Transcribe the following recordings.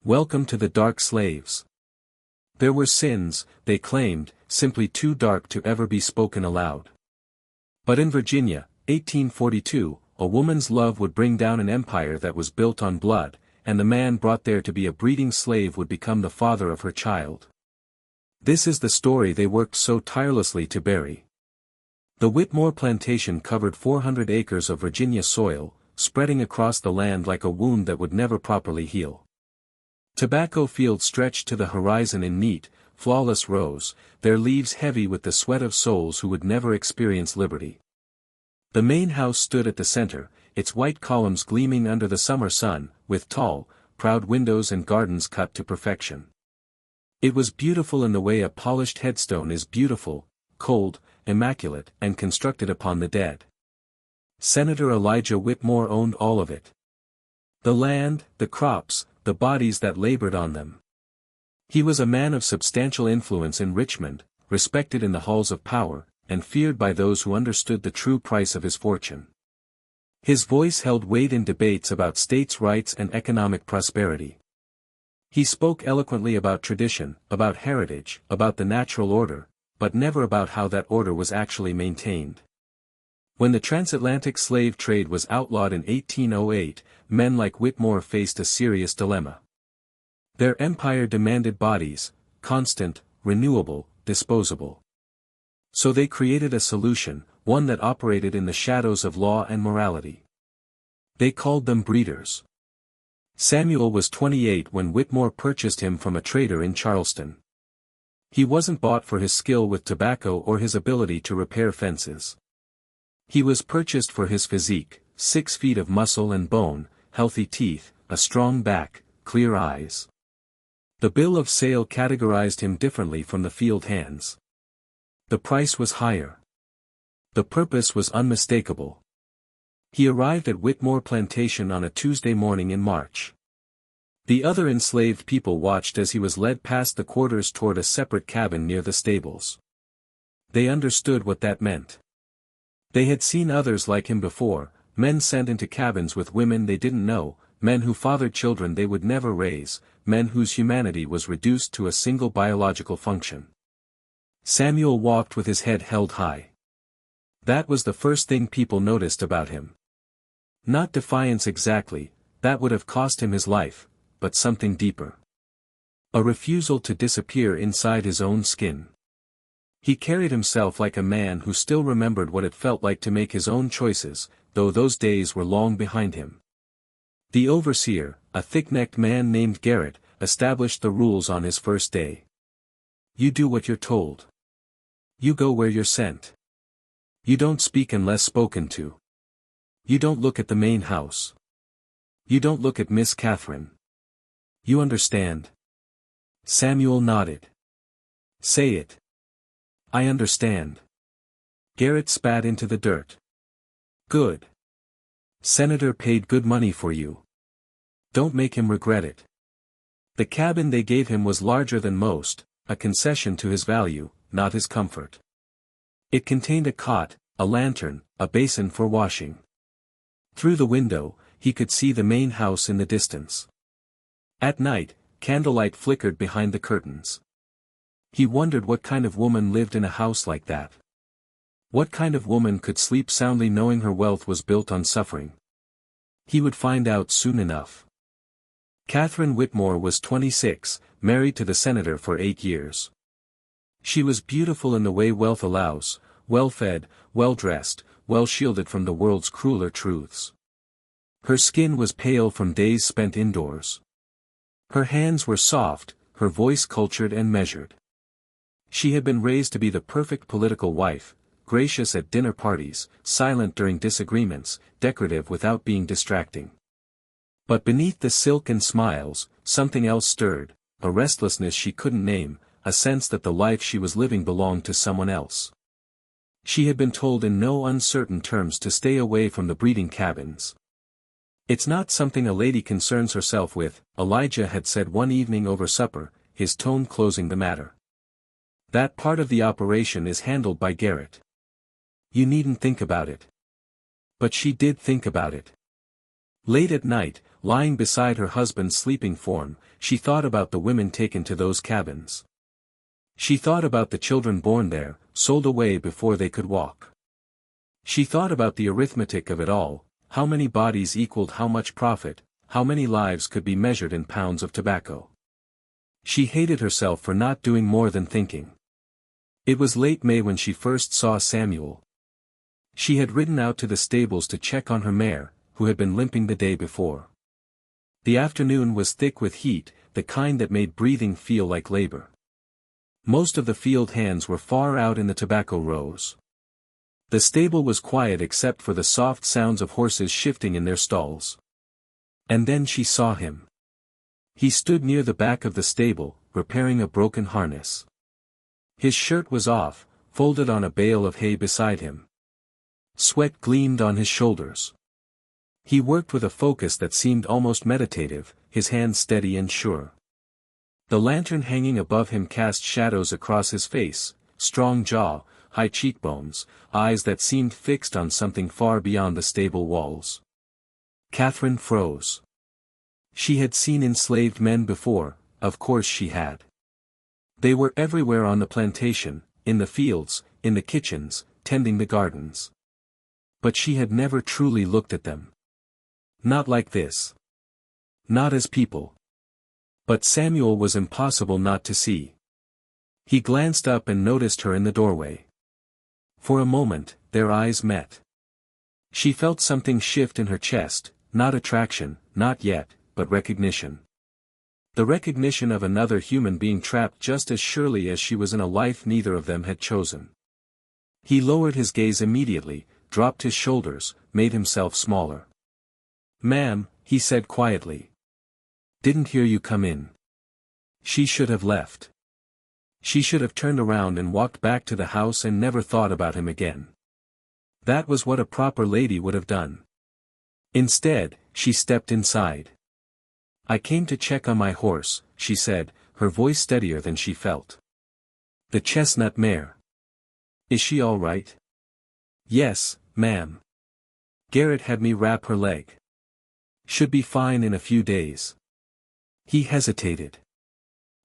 Welcome to the dark slaves. There were sins, they claimed, simply too dark to ever be spoken aloud. But in Virginia, 1842, a woman's love would bring down an empire that was built on blood, and the man brought there to be a breeding slave would become the father of her child. This is the story they worked so tirelessly to bury. The Whitmore Plantation covered 400 acres of Virginia soil, spreading across the land like a wound that would never properly heal. Tobacco fields stretched to the horizon in neat, flawless rows, their leaves heavy with the sweat of souls who would never experience liberty. The main house stood at the center, its white columns gleaming under the summer sun, with tall, proud windows and gardens cut to perfection. It was beautiful in the way a polished headstone is beautiful, cold, immaculate, and constructed upon the dead. Senator Elijah Whitmore owned all of it. The land, the crops, the bodies that labored on them. He was a man of substantial influence in Richmond, respected in the halls of power, and feared by those who understood the true price of his fortune. His voice held weight in debates about states' rights and economic prosperity. He spoke eloquently about tradition, about heritage, about the natural order, but never about how that order was actually maintained. When the transatlantic slave trade was outlawed in 1808, men like Whitmore faced a serious dilemma. Their empire demanded bodies, constant, renewable, disposable. So they created a solution, one that operated in the shadows of law and morality. They called them breeders. Samuel was 28 when Whitmore purchased him from a trader in Charleston. He wasn't bought for his skill with tobacco or his ability to repair fences. He was purchased for his physique, 6 feet of muscle and bone, healthy teeth, a strong back, clear eyes. The bill of sale categorized him differently from the field hands. The price was higher. The purpose was unmistakable. He arrived at Whitmore Plantation on a Tuesday morning in March. The other enslaved people watched as he was led past the quarters toward a separate cabin near the stables. They understood what that meant. They had seen others like him before, men sent into cabins with women they didn't know, men who fathered children they would never raise, men whose humanity was reduced to a single biological function. Samuel walked with his head held high. That was the first thing people noticed about him. Not defiance exactly, that would have cost him his life, but something deeper. A refusal to disappear inside his own skin. He carried himself like a man who still remembered what it felt like to make his own choices, though those days were long behind him. The overseer, a thick-necked man named Garrett, established the rules on his first day. You do what you're told. You go where you're sent. You don't speak unless spoken to. You don't look at the main house. You don't look at Miss Catherine. You understand? Samuel nodded. Say it. I understand. Garrett spat into the dirt. Good. Senator paid good money for you. Don't make him regret it. The cabin they gave him was larger than most, a concession to his value, not his comfort. It contained a cot, a lantern, a basin for washing. Through the window, he could see the main house in the distance. At night, candlelight flickered behind the curtains. He wondered what kind of woman lived in a house like that. What kind of woman could sleep soundly knowing her wealth was built on suffering? He would find out soon enough. Catherine Whitmore was 26, married to the senator for 8 years. She was beautiful in the way wealth allows, well-fed, well-dressed, well-shielded from the world's crueler truths. Her skin was pale from days spent indoors. Her hands were soft, her voice cultured and measured. She had been raised to be the perfect political wife, gracious at dinner parties, silent during disagreements, decorative without being distracting. But beneath the silk and smiles, something else stirred, a restlessness she couldn't name, a sense that the life she was living belonged to someone else. She had been told in no uncertain terms to stay away from the breeding cabins. It's not something a lady concerns herself with, Elijah had said one evening over supper, his tone closing the matter. That part of the operation is handled by Garrett. You needn't think about it. But she did think about it. Late at night, lying beside her husband's sleeping form, she thought about the women taken to those cabins. She thought about the children born there, sold away before they could walk. She thought about the arithmetic of it all, how many bodies equaled how much profit, how many lives could be measured in pounds of tobacco. She hated herself for not doing more than thinking. It was late May when she first saw Samuel. She had ridden out to the stables to check on her mare, who had been limping the day before. The afternoon was thick with heat, the kind that made breathing feel like labor. Most of the field hands were far out in the tobacco rows. The stable was quiet except for the soft sounds of horses shifting in their stalls. And then she saw him. He stood near the back of the stable, repairing a broken harness. His shirt was off, folded on a bale of hay beside him. Sweat gleamed on his shoulders. He worked with a focus that seemed almost meditative, his hands steady and sure. The lantern hanging above him cast shadows across his face, strong jaw, high cheekbones, eyes that seemed fixed on something far beyond the stable walls. Catherine froze. She had seen enslaved men before, of course she had. They were everywhere on the plantation, in the fields, in the kitchens, tending the gardens. But she had never truly looked at them. Not like this. Not as people. But Samuel was impossible not to see. He glanced up and noticed her in the doorway. For a moment, their eyes met. She felt something shift in her chest, not attraction, not yet, but recognition. The recognition of another human being trapped just as surely as she was in a life neither of them had chosen. He lowered his gaze immediately, dropped his shoulders, made himself smaller. "Ma'am," he said quietly. "Didn't hear you come in." She should have left. She should have turned around and walked back to the house and never thought about him again. That was what a proper lady would have done. Instead, she stepped inside. "I came to check on my horse," she said, her voice steadier than she felt. "The chestnut mare. Is she all right?" "Yes, ma'am. Garrett had me wrap her leg. Should be fine in a few days." He hesitated.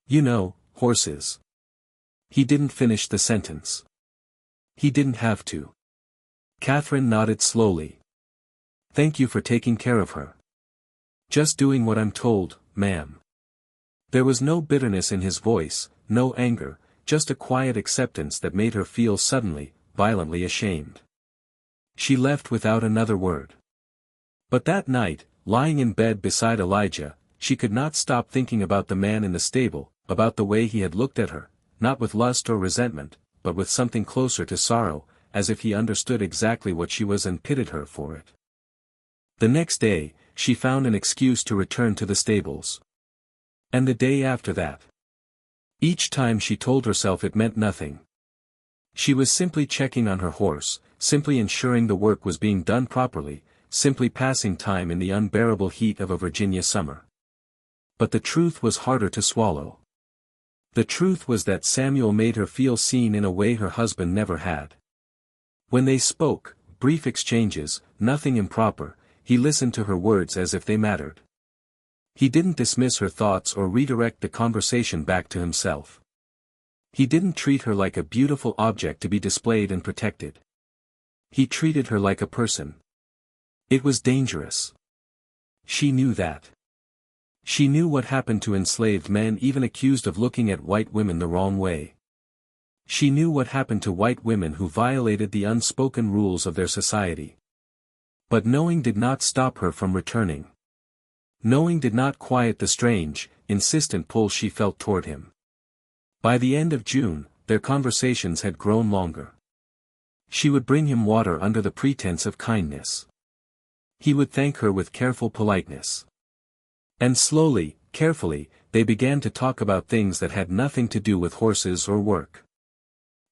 "You know, horses." He didn't finish the sentence. He didn't have to. Catherine nodded slowly. "Thank you for taking care of her." "Just doing what I'm told, ma'am." There was no bitterness in his voice, no anger, just a quiet acceptance that made her feel suddenly, violently ashamed. She left without another word. But that night, lying in bed beside Elijah, she could not stop thinking about the man in the stable, about the way he had looked at her, not with lust or resentment, but with something closer to sorrow, as if he understood exactly what she was and pitied her for it. The next day, she found an excuse to return to the stables. And the day after that. Each time she told herself it meant nothing. She was simply checking on her horse, simply ensuring the work was being done properly, simply passing time in the unbearable heat of a Virginia summer. But the truth was harder to swallow. The truth was that Samuel made her feel seen in a way her husband never had. When they spoke, brief exchanges, nothing improper, he listened to her words as if they mattered. He didn't dismiss her thoughts or redirect the conversation back to himself. He didn't treat her like a beautiful object to be displayed and protected. He treated her like a person. It was dangerous. She knew that. She knew what happened to enslaved men even accused of looking at white women the wrong way. She knew what happened to white women who violated the unspoken rules of their society. But knowing did not stop her from returning. Knowing did not quiet the strange, insistent pull she felt toward him. By the end of June, their conversations had grown longer. She would bring him water under the pretense of kindness. He would thank her with careful politeness. And slowly, carefully, they began to talk about things that had nothing to do with horses or work.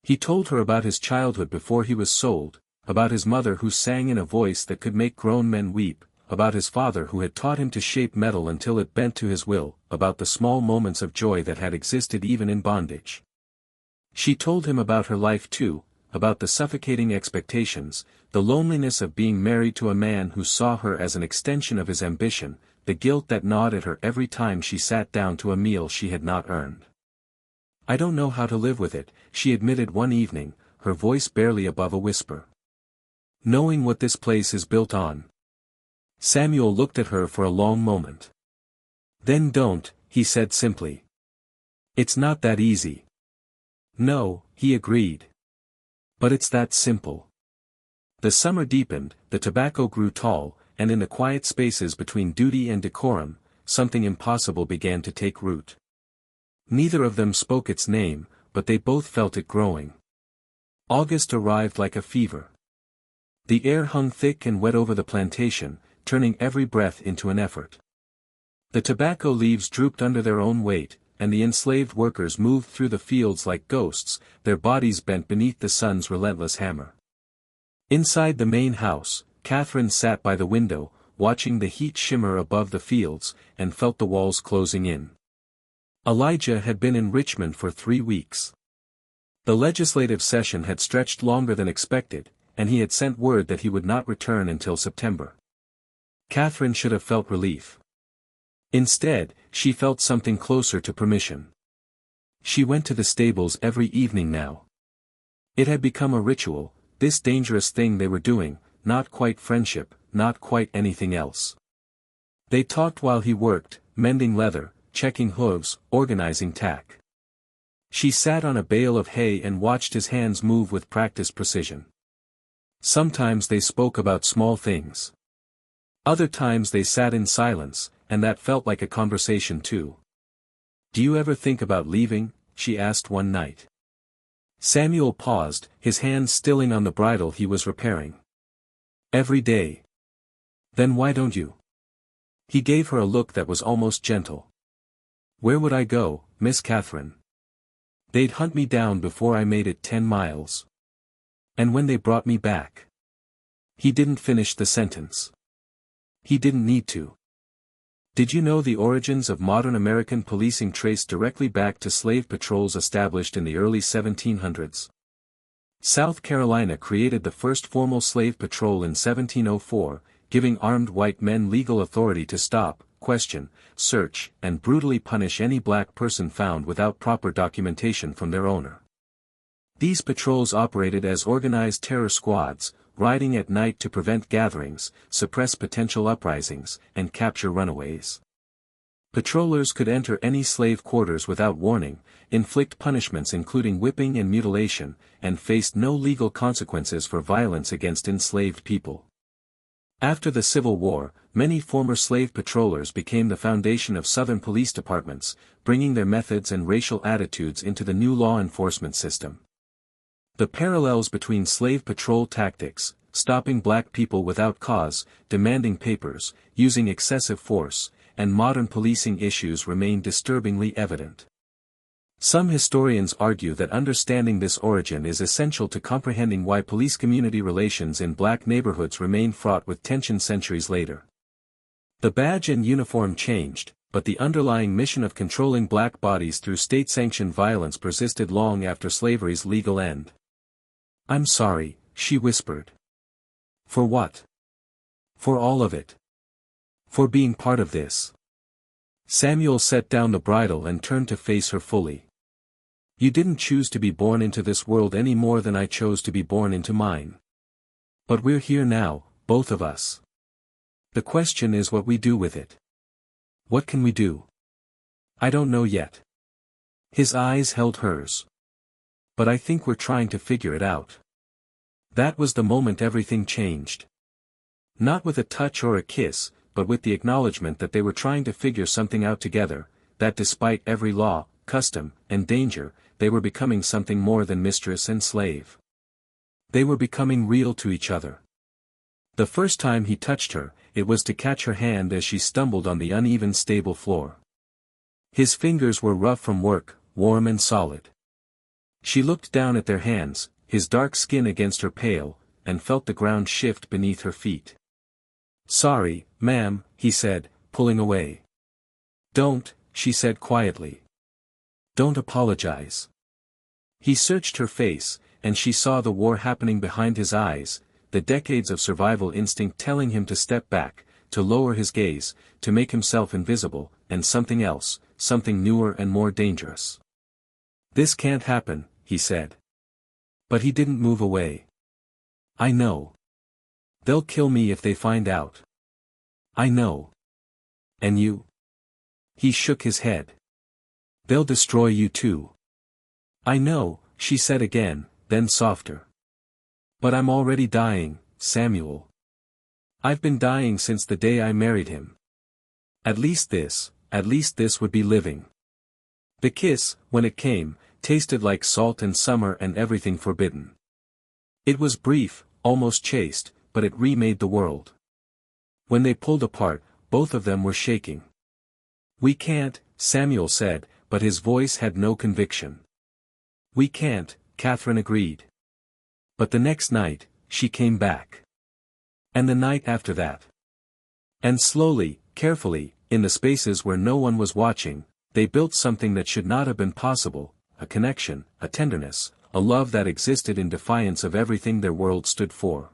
He told her about his childhood before he was sold, about his mother who sang in a voice that could make grown men weep, about his father who had taught him to shape metal until it bent to his will, about the small moments of joy that had existed even in bondage. She told him about her life too, about the suffocating expectations, the loneliness of being married to a man who saw her as an extension of his ambition, the guilt that gnawed at her every time she sat down to a meal she had not earned. "I don't know how to live with it," she admitted one evening, her voice barely above a whisper. "Knowing what this place is built on." Samuel looked at her for a long moment. "Then don't," he said simply. "It's not that easy." "No," he agreed. "But it's that simple." The summer deepened, the tobacco grew tall, and in the quiet spaces between duty and decorum, something impossible began to take root. Neither of them spoke its name, but they both felt it growing. August arrived like a fever. The air hung thick and wet over the plantation, turning every breath into an effort. The tobacco leaves drooped under their own weight, and the enslaved workers moved through the fields like ghosts, their bodies bent beneath the sun's relentless hammer. Inside the main house, Catherine sat by the window, watching the heat shimmer above the fields, and felt the walls closing in. Elijah had been in Richmond for 3 weeks. The legislative session had stretched longer than expected, and he had sent word that he would not return until September. Catherine should have felt relief. Instead, she felt something closer to permission. She went to the stables every evening now. It had become a ritual, this dangerous thing they were doing, not quite friendship, not quite anything else. They talked while he worked, mending leather, checking hooves, organizing tack. She sat on a bale of hay and watched his hands move with practiced precision. Sometimes they spoke about small things. Other times they sat in silence, and that felt like a conversation too. "Do you ever think about leaving?" she asked one night. Samuel paused, his hands stilling on the bridle he was repairing. "Every day." "Then why don't you?" He gave her a look that was almost gentle. "Where would I go, Miss Catherine? They'd hunt me down before I made it 10 miles. And when they brought me back." He didn't finish the sentence. He didn't need to. Did you know the origins of modern American policing trace directly back to slave patrols established in the early 1700s? South Carolina created the first formal slave patrol in 1704, giving armed white men legal authority to stop, question, search, and brutally punish any black person found without proper documentation from their owner. These patrols operated as organized terror squads, riding at night to prevent gatherings, suppress potential uprisings, and capture runaways. Patrollers could enter any slave quarters without warning, inflict punishments including whipping and mutilation, and faced no legal consequences for violence against enslaved people. After the Civil War, many former slave patrollers became the foundation of Southern police departments, bringing their methods and racial attitudes into the new law enforcement system. The parallels between slave patrol tactics, stopping black people without cause, demanding papers, using excessive force, and modern policing issues remain disturbingly evident. Some historians argue that understanding this origin is essential to comprehending why police-community relations in black neighborhoods remain fraught with tension centuries later. The badge and uniform changed, but the underlying mission of controlling black bodies through state-sanctioned violence persisted long after slavery's legal end. "I'm sorry," she whispered. "For what?" "For all of it. For being part of this." Samuel set down the bridle and turned to face her fully. "You didn't choose to be born into this world any more than I chose to be born into mine. But we're here now, both of us. The question is what we do with it. What can we do?" "I don't know yet." His eyes held hers. "But I think we're trying to figure it out." That was the moment everything changed. Not with a touch or a kiss, but with the acknowledgement that they were trying to figure something out together, that despite every law, custom, and danger, they were becoming something more than mistress and slave. They were becoming real to each other. The first time he touched her, it was to catch her hand as she stumbled on the uneven stable floor. His fingers were rough from work, warm and solid. She looked down at their hands, his dark skin against her pale, and felt the ground shift beneath her feet. "Sorry, ma'am," he said, pulling away. "Don't," she said quietly. "Don't apologize." He searched her face, and she saw the war happening behind his eyes, the decades of survival instinct telling him to step back, to lower his gaze, to make himself invisible, and something else, something newer and more dangerous. "This can't happen," he said. But he didn't move away. "I know. They'll kill me if they find out. I know. And you?" He shook his head. "They'll destroy you too." "I know," she said again, then softer. "But I'm already dying, Samuel. I've been dying since the day I married him. At least this would be living." The kiss, when it came, tasted like salt and summer and everything forbidden. It was brief, almost chaste, but it remade the world. When they pulled apart, both of them were shaking. "We can't," Samuel said, but his voice had no conviction. "We can't," Catherine agreed. But the next night, she came back. And the night after that. And slowly, carefully, in the spaces where no one was watching, they built something that should not have been possible, a connection, a tenderness, a love that existed in defiance of everything their world stood for.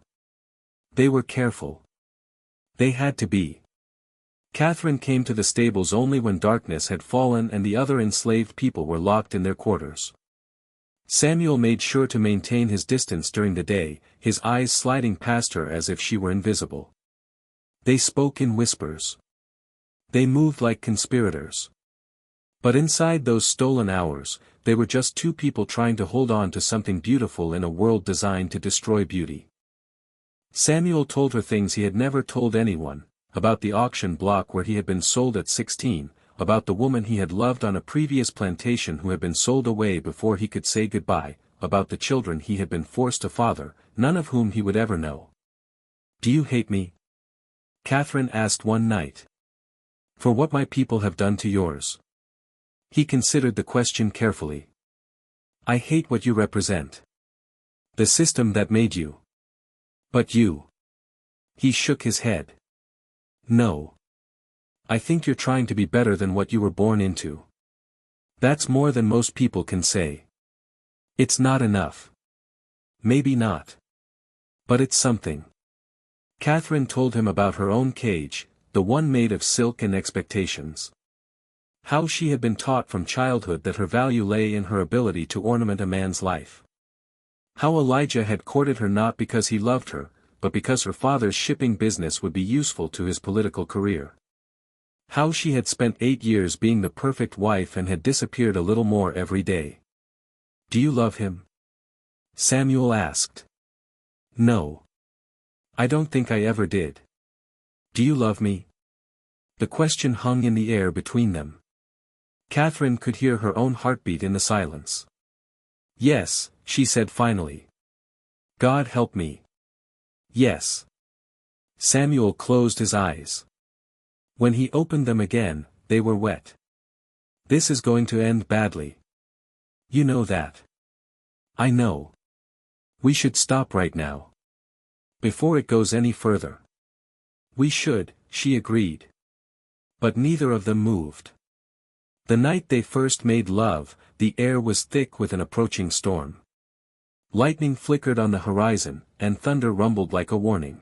They were careful. They had to be. Catherine came to the stables only when darkness had fallen and the other enslaved people were locked in their quarters. Samuel made sure to maintain his distance during the day, his eyes sliding past her as if she were invisible. They spoke in whispers. They moved like conspirators. But inside those stolen hours, they were just two people trying to hold on to something beautiful in a world designed to destroy beauty. Samuel told her things he had never told anyone, about the auction block where he had been sold at 16, about the woman he had loved on a previous plantation who had been sold away before he could say goodbye, about the children he had been forced to father, none of whom he would ever know. "Do you hate me?" Catherine asked one night. "For what my people have done to yours?" He considered the question carefully. "I hate what you represent. The system that made you. But you." He shook his head. "No. I think you're trying to be better than what you were born into. That's more than most people can say. It's not enough. Maybe not. But it's something." Catherine told him about her own cage, the one made of silk and expectations. How she had been taught from childhood that her value lay in her ability to ornament a man's life. How Elijah had courted her not because he loved her, but because her father's shipping business would be useful to his political career. How she had spent 8 years being the perfect wife and had disappeared a little more every day. "Do you love him?" Samuel asked. "No. I don't think I ever did. Do you love me?" The question hung in the air between them. Catherine could hear her own heartbeat in the silence. "Yes," she said finally. "God help me. Yes." Samuel closed his eyes. When he opened them again, they were wet. "This is going to end badly. You know that." "I know. We should stop right now. Before it goes any further." "We should," she agreed. But neither of them moved. The night they first made love, the air was thick with an approaching storm. Lightning flickered on the horizon, and thunder rumbled like a warning.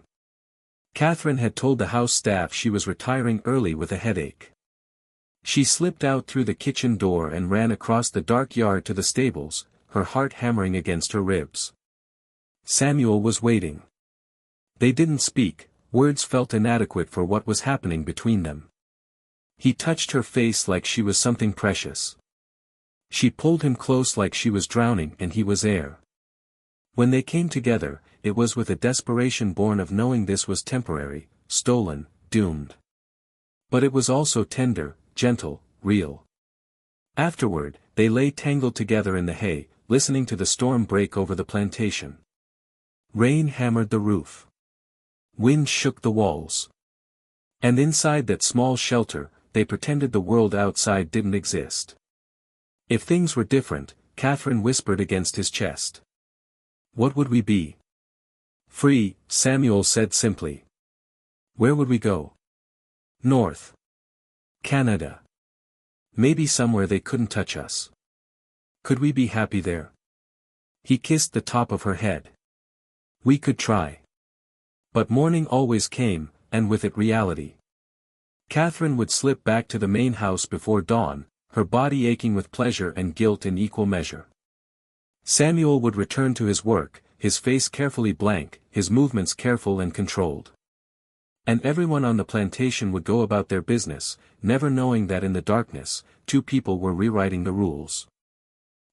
Catherine had told the house staff she was retiring early with a headache. She slipped out through the kitchen door and ran across the dark yard to the stables, her heart hammering against her ribs. Samuel was waiting. They didn't speak, words felt inadequate for what was happening between them. He touched her face like she was something precious. She pulled him close like she was drowning and he was air. When they came together, it was with a desperation born of knowing this was temporary, stolen, doomed. But it was also tender, gentle, real. Afterward, they lay tangled together in the hay, listening to the storm break over the plantation. Rain hammered the roof. Wind shook the walls. And inside that small shelter, they pretended the world outside didn't exist. "If things were different," Catherine whispered against his chest. "What would we be?" "Free," Samuel said simply. "Where would we go?" "North. Canada. Maybe somewhere they couldn't touch us. Could we be happy there?" He kissed the top of her head. "We could try." But morning always came, and with it reality. Catherine would slip back to the main house before dawn, her body aching with pleasure and guilt in equal measure. Samuel would return to his work, his face carefully blank, his movements careful and controlled. And everyone on the plantation would go about their business, never knowing that in the darkness, two people were rewriting the rules.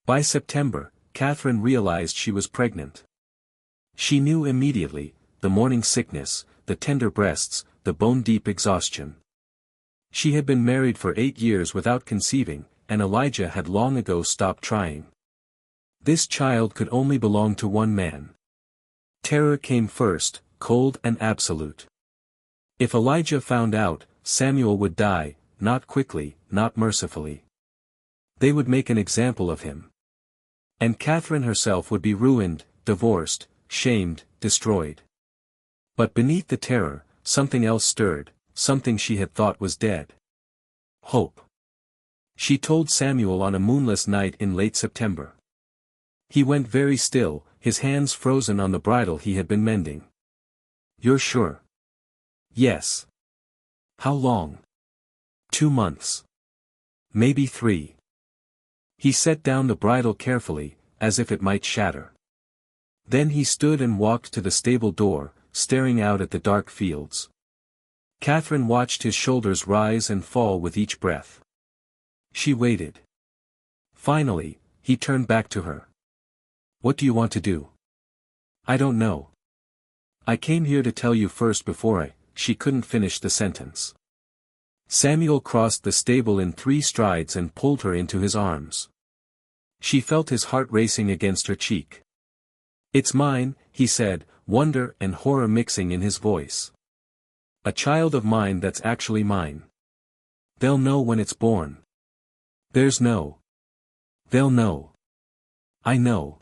By September, Catherine realized she was pregnant. She knew immediately, the morning sickness, the tender breasts, the bone-deep exhaustion. She had been married for 8 years without conceiving, and Elijah had long ago stopped trying. This child could only belong to one man. Terror came first, cold and absolute. If Elijah found out, Samuel would die, not quickly, not mercifully. They would make an example of him. And Catherine herself would be ruined, divorced, shamed, destroyed. But beneath the terror, something else stirred, something she had thought was dead. Hope. She told Samuel on a moonless night in late September. He went very still, his hands frozen on the bridle he had been mending. "You're sure?" "Yes." "How long?" 2 months. Maybe 3. He set down the bridle carefully, as if it might shatter. Then he stood and walked to the stable door, staring out at the dark fields. Catherine watched his shoulders rise and fall with each breath. She waited. Finally, he turned back to her. "What do you want to do?" "I don't know. I came here to tell you first before She couldn't finish the sentence. Samuel crossed the stable in 3 strides and pulled her into his arms. She felt his heart racing against her cheek. "It's mine," he said, wonder and horror mixing in his voice. "A child of mine that's actually mine. They'll know when it's born. There's no. They'll know. I know."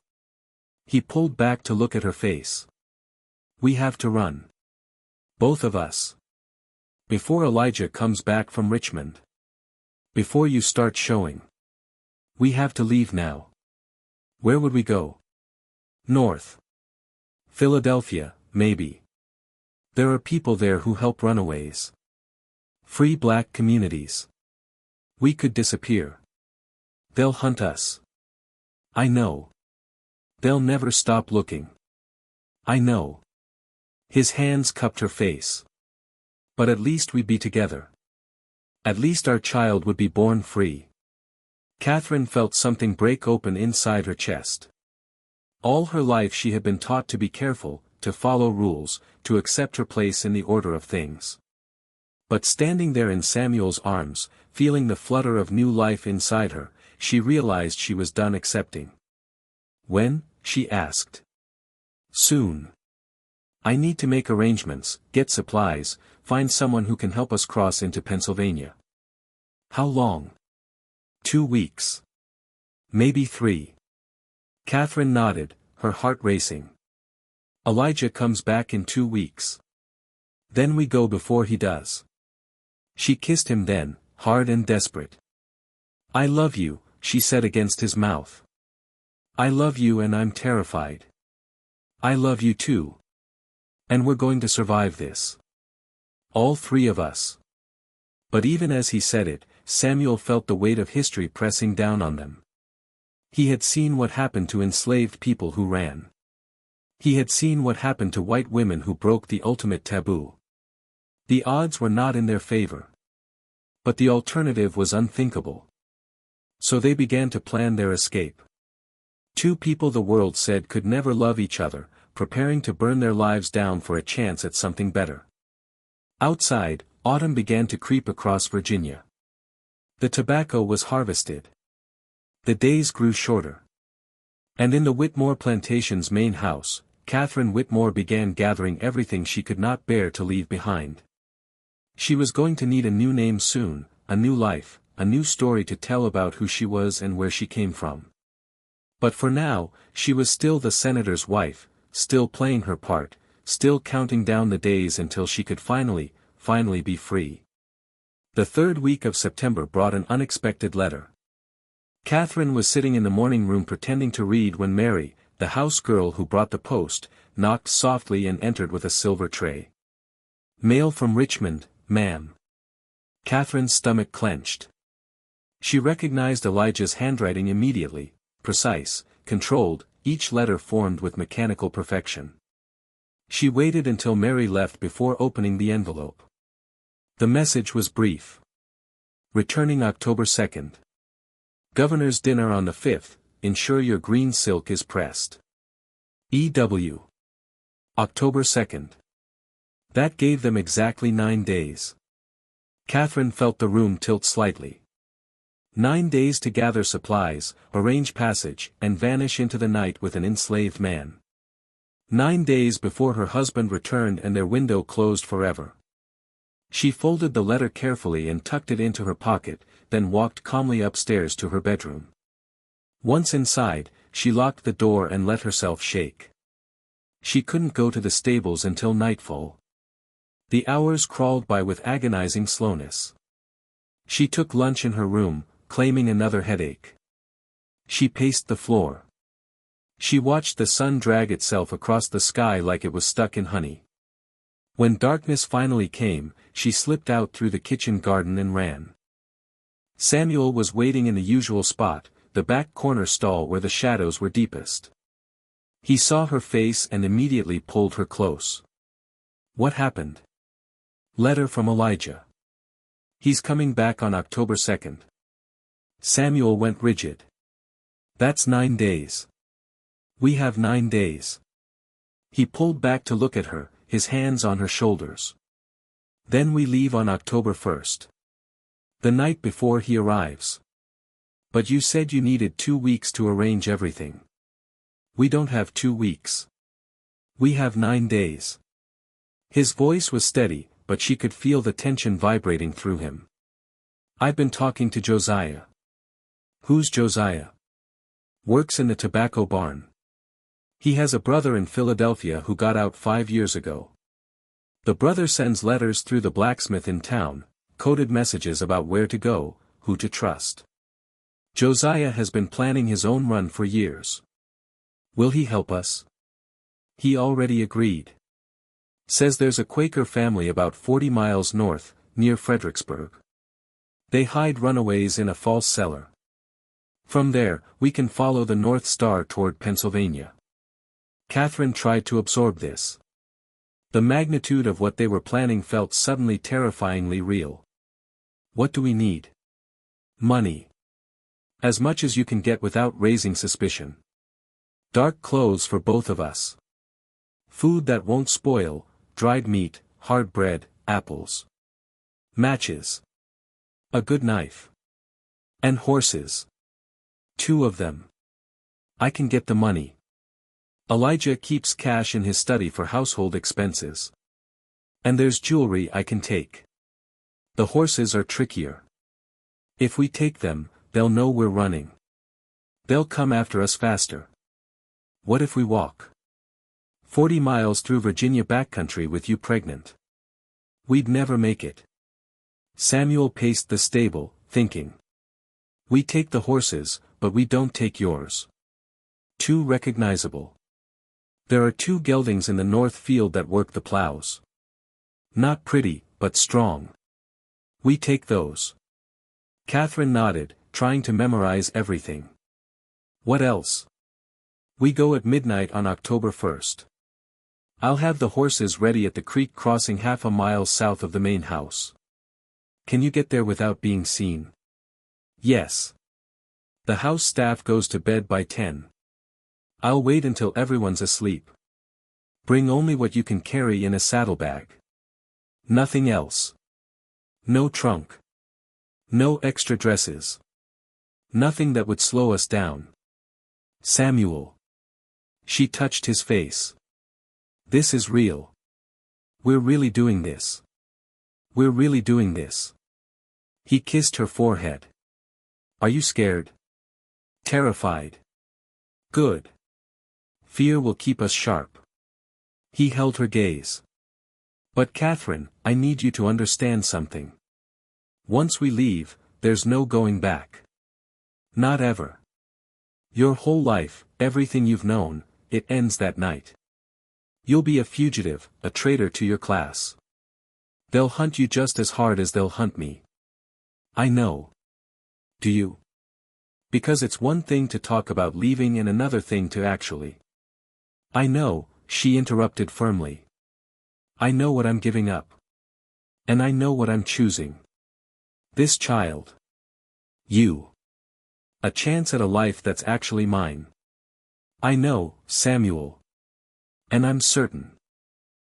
He pulled back to look at her face. "We have to run. Both of us. Before Elijah comes back from Richmond. Before you start showing. We have to leave now." "Where would we go?" "North. Philadelphia, maybe. There are people there who help runaways. Free black communities. We could disappear. They'll hunt us. I know. They'll never stop looking. I know." His hands cupped her face. "But at least we'd be together. At least our child would be born free." Catherine felt something break open inside her chest. All her life she had been taught to be careful, to follow rules, to accept her place in the order of things. But standing there in Samuel's arms, feeling the flutter of new life inside her, she realized she was done accepting. "When?" she asked. "Soon. I need to make arrangements, get supplies, find someone who can help us cross into Pennsylvania." "How long?" 2 weeks. Maybe 3. Catherine nodded, her heart racing. "Elijah comes back in 2 weeks. Then we go before he does." She kissed him then, hard and desperate. "I love you," she said against his mouth. "I love you and I'm terrified. I love you too. And we're going to survive this. All 3 of us." But even as he said it, Samuel felt the weight of history pressing down on them. He had seen what happened to enslaved people who ran. He had seen what happened to white women who broke the ultimate taboo. The odds were not in their favor. But the alternative was unthinkable. So they began to plan their escape. 2 people the world said could never love each other, preparing to burn their lives down for a chance at something better. Outside, autumn began to creep across Virginia. The tobacco was harvested. The days grew shorter. And in the Whitmore Plantation's main house, Catherine Whitmore began gathering everything she could not bear to leave behind. She was going to need a new name soon, a new life, a new story to tell about who she was and where she came from. But for now, she was still the senator's wife, still playing her part, still counting down the days until she could finally be free. The 3rd week of September brought an unexpected letter. Catherine was sitting in the morning room pretending to read when Mary, the house girl who brought the post, knocked softly and entered with a silver tray. Mail from Richmond, ma'am. Catherine's stomach clenched. She recognized Elijah's handwriting immediately, precise, controlled, each letter formed with mechanical perfection. She waited until Mary left before opening the envelope. The message was brief. Returning October 2nd. Governor's dinner on the 5th, ensure your green silk is pressed. E.W. October 2nd. That gave them exactly 9 days. Catherine felt the room tilt slightly. 9 days to gather supplies, arrange passage, and vanish into the night with an enslaved man. 9 days before her husband returned and their window closed forever. She folded the letter carefully and tucked it into her pocket, then walked calmly upstairs to her bedroom. Once inside, she locked the door and let herself shake. She couldn't go to the stables until nightfall. The hours crawled by with agonizing slowness. She took lunch in her room, claiming another headache. She paced the floor. She watched the sun drag itself across the sky like it was stuck in honey. When darkness finally came, she slipped out through the kitchen garden and ran. Samuel was waiting in the usual spot, the back corner stall where the shadows were deepest. He saw her face and immediately pulled her close. What happened? Letter from Elijah. He's coming back on October 2nd. Samuel went rigid. That's 9 days. We have 9 days. He pulled back to look at her, his hands on her shoulders. Then we leave on October 1st. The night before he arrives. But you said you needed 2 weeks to arrange everything. We don't have 2 weeks. We have 9 days. His voice was steady, but she could feel the tension vibrating through him. I've been talking to Josiah. Who's Josiah? Works in the tobacco barn. He has a brother in Philadelphia who got out 5 years ago. The brother sends letters through the blacksmith in town, coded messages about where to go, who to trust. Josiah has been planning his own run for years. Will he help us? He already agreed. Says there's a Quaker family about 40 miles north, near Fredericksburg. They hide runaways in a false cellar. From there, we can follow the North Star toward Pennsylvania. Catherine tried to absorb this. The magnitude of what they were planning felt suddenly terrifyingly real. What do we need? Money. As much as you can get without raising suspicion. Dark clothes for both of us. Food that won't spoil, dried meat, hard bread, apples. Matches. A good knife. And horses. 2 of them. I can get the money. Elijah keeps cash in his study for household expenses. And there's jewelry I can take. The horses are trickier. If we take them, they'll know we're running. They'll come after us faster. What if we walk? 40 miles through Virginia backcountry with you pregnant. We'd never make it. Samuel paced the stable, thinking. We take the horses, but we don't take yours. Too recognizable. There are 2 geldings in the north field that work the plows. Not pretty, but strong. We take those. Catherine nodded, trying to memorize everything. What else? We go at midnight on October 1st. I'll have the horses ready at the creek crossing half a mile south of the main house. Can you get there without being seen? Yes. The house staff goes to bed by 10. I'll wait until everyone's asleep. Bring only what you can carry in a saddlebag. Nothing else. No trunk. No extra dresses. Nothing that would slow us down. Samuel. She touched his face. This is real. We're really doing this. We're really doing this. He kissed her forehead. Are you scared? Terrified. Good. Fear will keep us sharp. He held her gaze. But Catherine, I need you to understand something. Once we leave, there's no going back. Not ever. Your whole life, everything you've known, it ends that night. You'll be a fugitive, a traitor to your class. They'll hunt you just as hard as they'll hunt me. I know. Do you? Because it's one thing to talk about leaving and another thing to actually. I know, she interrupted firmly. I know what I'm giving up. And I know what I'm choosing. This child. You. A chance at a life that's actually mine. I know, Samuel. And I'm certain.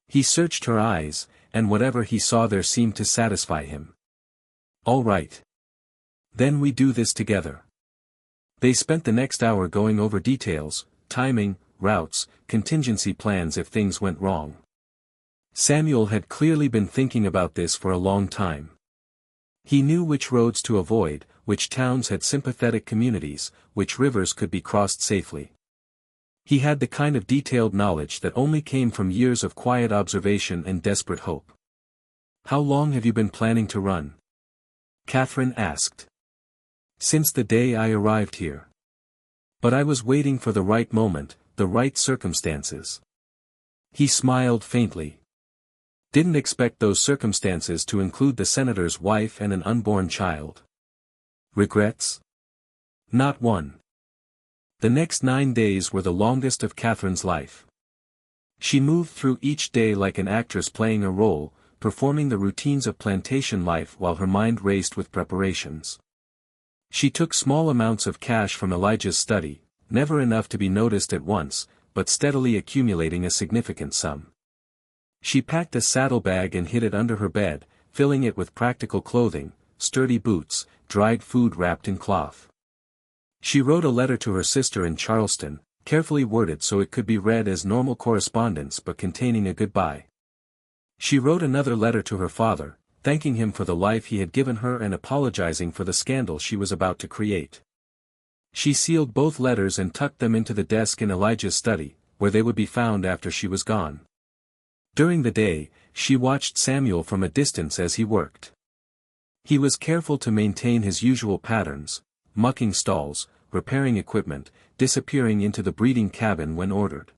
He searched her eyes, and whatever he saw there seemed to satisfy him. All right. Then we do this together. They spent the next hour going over details, timing, routes, contingency plans if things went wrong. Samuel had clearly been thinking about this for a long time. He knew which roads to avoid, which towns had sympathetic communities, which rivers could be crossed safely. He had the kind of detailed knowledge that only came from years of quiet observation and desperate hope. How long have you been planning to run? Catherine asked. Since the day I arrived here. But I was waiting for the right moment, the right circumstances. He smiled faintly. Didn't expect those circumstances to include the senator's wife and an unborn child. Regrets? Not one. The next 9 days were the longest of Catherine's life. She moved through each day like an actress playing a role, performing the routines of plantation life while her mind raced with preparations. She took small amounts of cash from Elijah's study, never enough to be noticed at once, but steadily accumulating a significant sum. She packed a saddlebag and hid it under her bed, filling it with practical clothing, sturdy boots, dried food wrapped in cloth. She wrote a letter to her sister in Charleston, carefully worded so it could be read as normal correspondence but containing a goodbye. She wrote another letter to her father, thanking him for the life he had given her and apologizing for the scandal she was about to create. She sealed both letters and tucked them into the desk in Elijah's study, where they would be found after she was gone. During the day, she watched Samuel from a distance as he worked. He was careful to maintain his usual patterns, mucking stalls, repairing equipment, disappearing into the breeding cabin when ordered.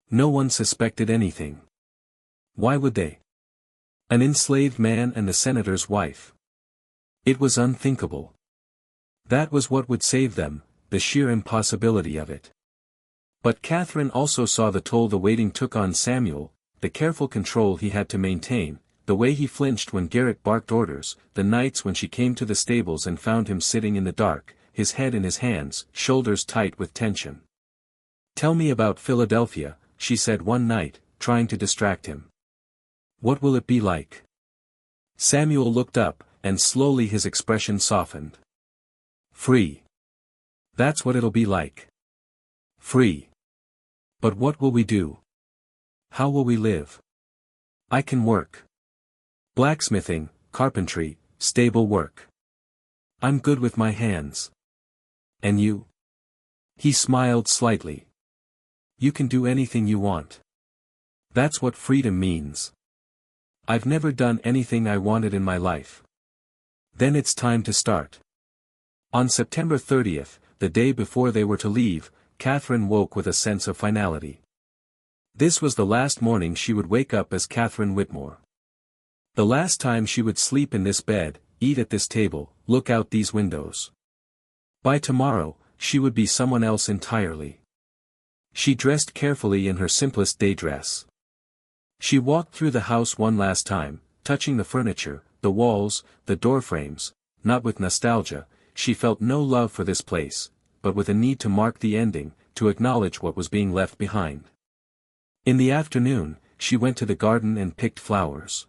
No one suspected anything. Why would they? An enslaved man and the senator's wife. It was unthinkable. That was what would save them, the sheer impossibility of it. But Catherine also saw the toll the waiting took on Samuel, the careful control he had to maintain, the way he flinched when Garrett barked orders, the nights when she came to the stables and found him sitting in the dark, his head in his hands, shoulders tight with tension. "Tell me about Philadelphia," she said one night, trying to distract him. "What will it be like?" Samuel looked up, and slowly his expression softened. "Free. That's what it'll be like. Free. But what will we do? How will we live? I can work. Blacksmithing, carpentry, stable work. I'm good with my hands. And you?" He smiled slightly. "You can do anything you want. That's what freedom means. I've never done anything I wanted in my life. Then it's time to start." On September 30th, the day before they were to leave, Catherine woke with a sense of finality. This was the last morning she would wake up as Catherine Whitmore. The last time she would sleep in this bed, eat at this table, look out these windows. By tomorrow, she would be someone else entirely. She dressed carefully in her simplest day dress. She walked through the house one last time, touching the furniture, the walls, the doorframes, not with nostalgia. She felt no love for this place, but with a need to mark the ending, to acknowledge what was being left behind. In the afternoon, she went to the garden and picked flowers.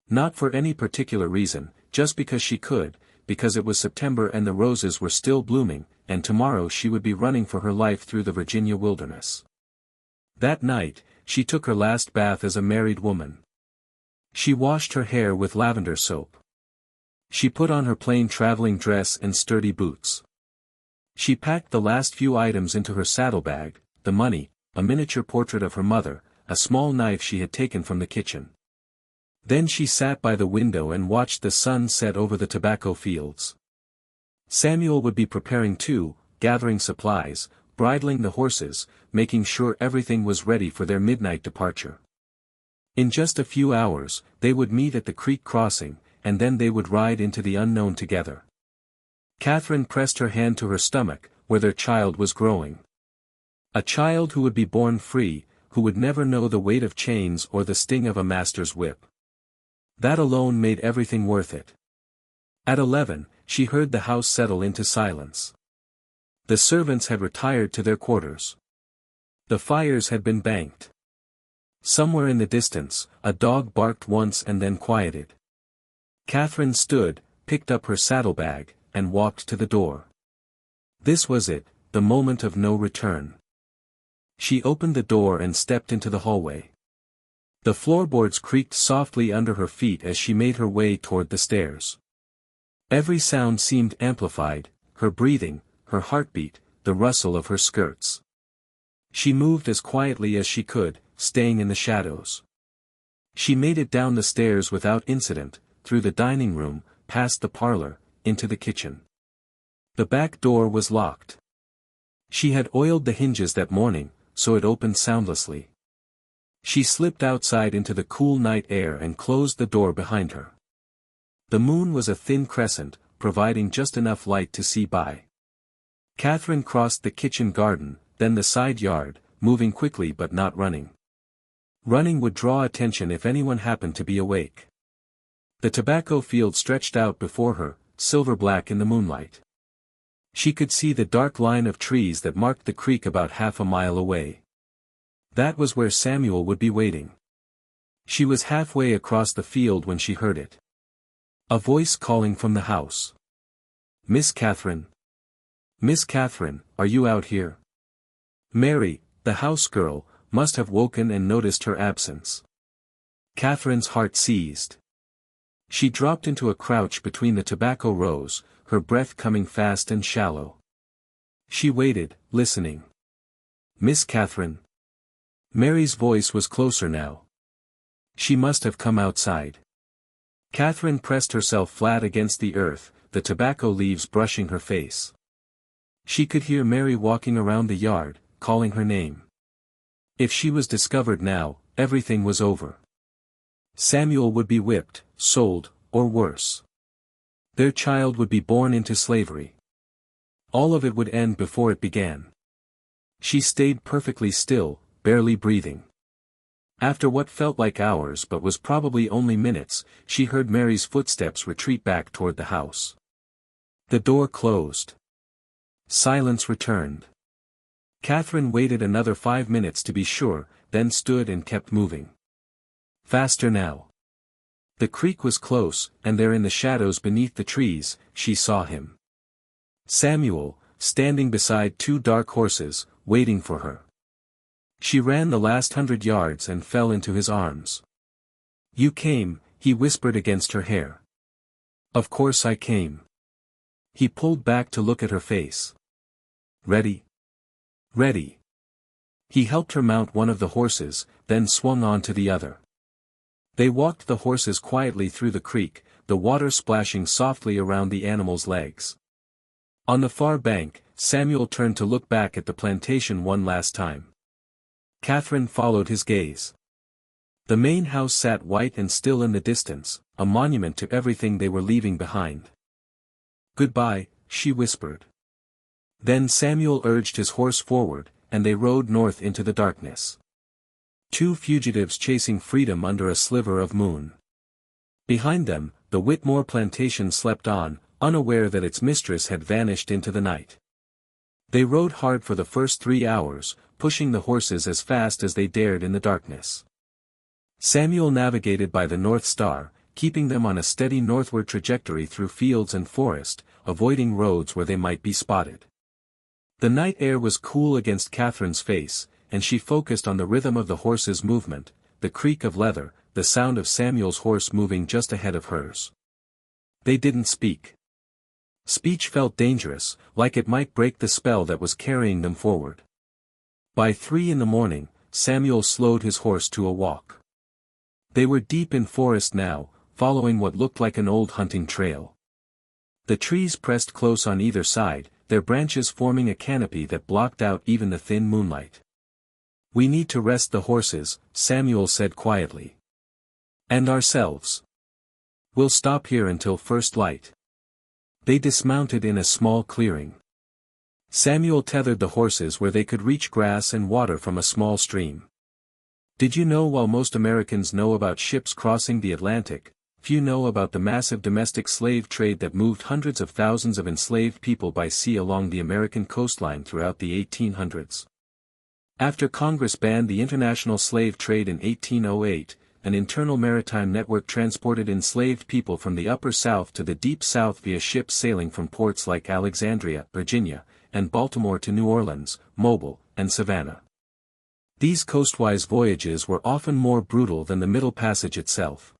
Not for any particular reason, just because she could, because it was September and the roses were still blooming, and tomorrow she would be running for her life through the Virginia wilderness. That night, she took her last bath as a married woman. She washed her hair with lavender soap. She put on her plain traveling dress and sturdy boots. She packed the last few items into her saddlebag, the money, a miniature portrait of her mother, a small knife she had taken from the kitchen. Then she sat by the window and watched the sun set over the tobacco fields. Samuel would be preparing too, gathering supplies, bridling the horses, making sure everything was ready for their midnight departure. In just a few hours, they would meet at the creek crossing, and then they would ride into the unknown together. Catherine pressed her hand to her stomach, where their child was growing. A child who would be born free, who would never know the weight of chains or the sting of a master's whip. That alone made everything worth it. At 11, she heard the house settle into silence. The servants had retired to their quarters. The fires had been banked. Somewhere in the distance, a dog barked once and then quieted. Catherine stood, picked up her saddlebag, and walked to the door. This was it, the moment of no return. She opened the door and stepped into the hallway. The floorboards creaked softly under her feet as she made her way toward the stairs. Every sound seemed amplified, her breathing, her heartbeat, the rustle of her skirts. She moved as quietly as she could, staying in the shadows. She made it down the stairs without incident, through the dining room, past the parlor, into the kitchen. The back door was locked. She had oiled the hinges that morning, so it opened soundlessly. She slipped outside into the cool night air and closed the door behind her. The moon was a thin crescent, providing just enough light to see by. Catherine crossed the kitchen garden, then the side yard, moving quickly but not running. Running would draw attention if anyone happened to be awake. The tobacco field stretched out before her, silver-black in the moonlight. She could see the dark line of trees that marked the creek about half a mile away. That was where Samuel would be waiting. She was halfway across the field when she heard it. A voice calling from the house. "Miss Catherine. Miss Catherine, are you out here?" Mary, the house girl, must have woken and noticed her absence. Catherine's heart seized. She dropped into a crouch between the tobacco rows, her breath coming fast and shallow. She waited, listening. "Miss Catherine." Mary's voice was closer now. She must have come outside. Catherine pressed herself flat against the earth, the tobacco leaves brushing her face. She could hear Mary walking around the yard, calling her name. If she was discovered now, everything was over. Samuel would be whipped, sold, or worse. Their child would be born into slavery. All of it would end before it began. She stayed perfectly still, barely breathing. After what felt like hours but was probably only minutes, she heard Mary's footsteps retreat back toward the house. The door closed. Silence returned. Catherine waited another 5 minutes to be sure, then stood and kept moving. Faster now. The creek was close, and there in the shadows beneath the trees, she saw him. Samuel, standing beside 2 dark horses, waiting for her. She ran the last 100 yards and fell into his arms. "You came," he whispered against her hair. "Of course I came." He pulled back to look at her face. "Ready?" "Ready." He helped her mount one of the horses, then swung on to the other. They walked the horses quietly through the creek, the water splashing softly around the animals' legs. On the far bank, Samuel turned to look back at the plantation one last time. Catherine followed his gaze. The main house sat white and still in the distance, a monument to everything they were leaving behind. "Goodbye," she whispered. Then Samuel urged his horse forward, and they rode north into the darkness. 2 fugitives chasing freedom under a sliver of moon. Behind them, the Whitmore Plantation slept on, unaware that its mistress had vanished into the night. They rode hard for the first 3 hours, pushing the horses as fast as they dared in the darkness. Samuel navigated by the North Star, keeping them on a steady northward trajectory through fields and forest, avoiding roads where they might be spotted. The night air was cool against Catherine's face, and she focused on the rhythm of the horse's movement, the creak of leather, the sound of Samuel's horse moving just ahead of hers. They didn't speak. Speech felt dangerous, like it might break the spell that was carrying them forward. By 3 in the morning, Samuel slowed his horse to a walk. They were deep in forest now, following what looked like an old hunting trail. The trees pressed close on either side, their branches forming a canopy that blocked out even the thin moonlight. "We need to rest the horses," Samuel said quietly. And ourselves. We'll stop here until first light. They dismounted in a small clearing. Samuel tethered the horses where they could reach grass and water from a small stream. Did you know while most Americans know about ships crossing the Atlantic, few know about the massive domestic slave trade that moved hundreds of thousands of enslaved people by sea along the American coastline throughout the 1800s. After Congress banned the international slave trade in 1808, an internal maritime network transported enslaved people from the Upper South to the Deep South via ships sailing from ports like Alexandria, Virginia, and Baltimore to New Orleans, Mobile, and Savannah. These coastwise voyages were often more brutal than the Middle Passage itself.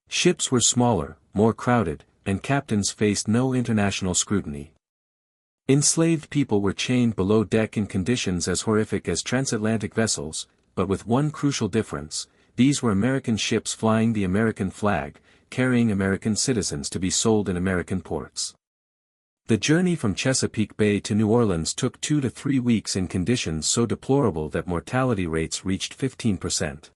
Ships were smaller, more crowded, and captains faced no international scrutiny. Enslaved people were chained below deck in conditions as horrific as transatlantic vessels, but with one crucial difference: these were American ships flying the American flag, carrying American citizens to be sold in American ports. The journey from Chesapeake Bay to New Orleans took 2 to 3 weeks in conditions so deplorable that mortality rates reached 15%.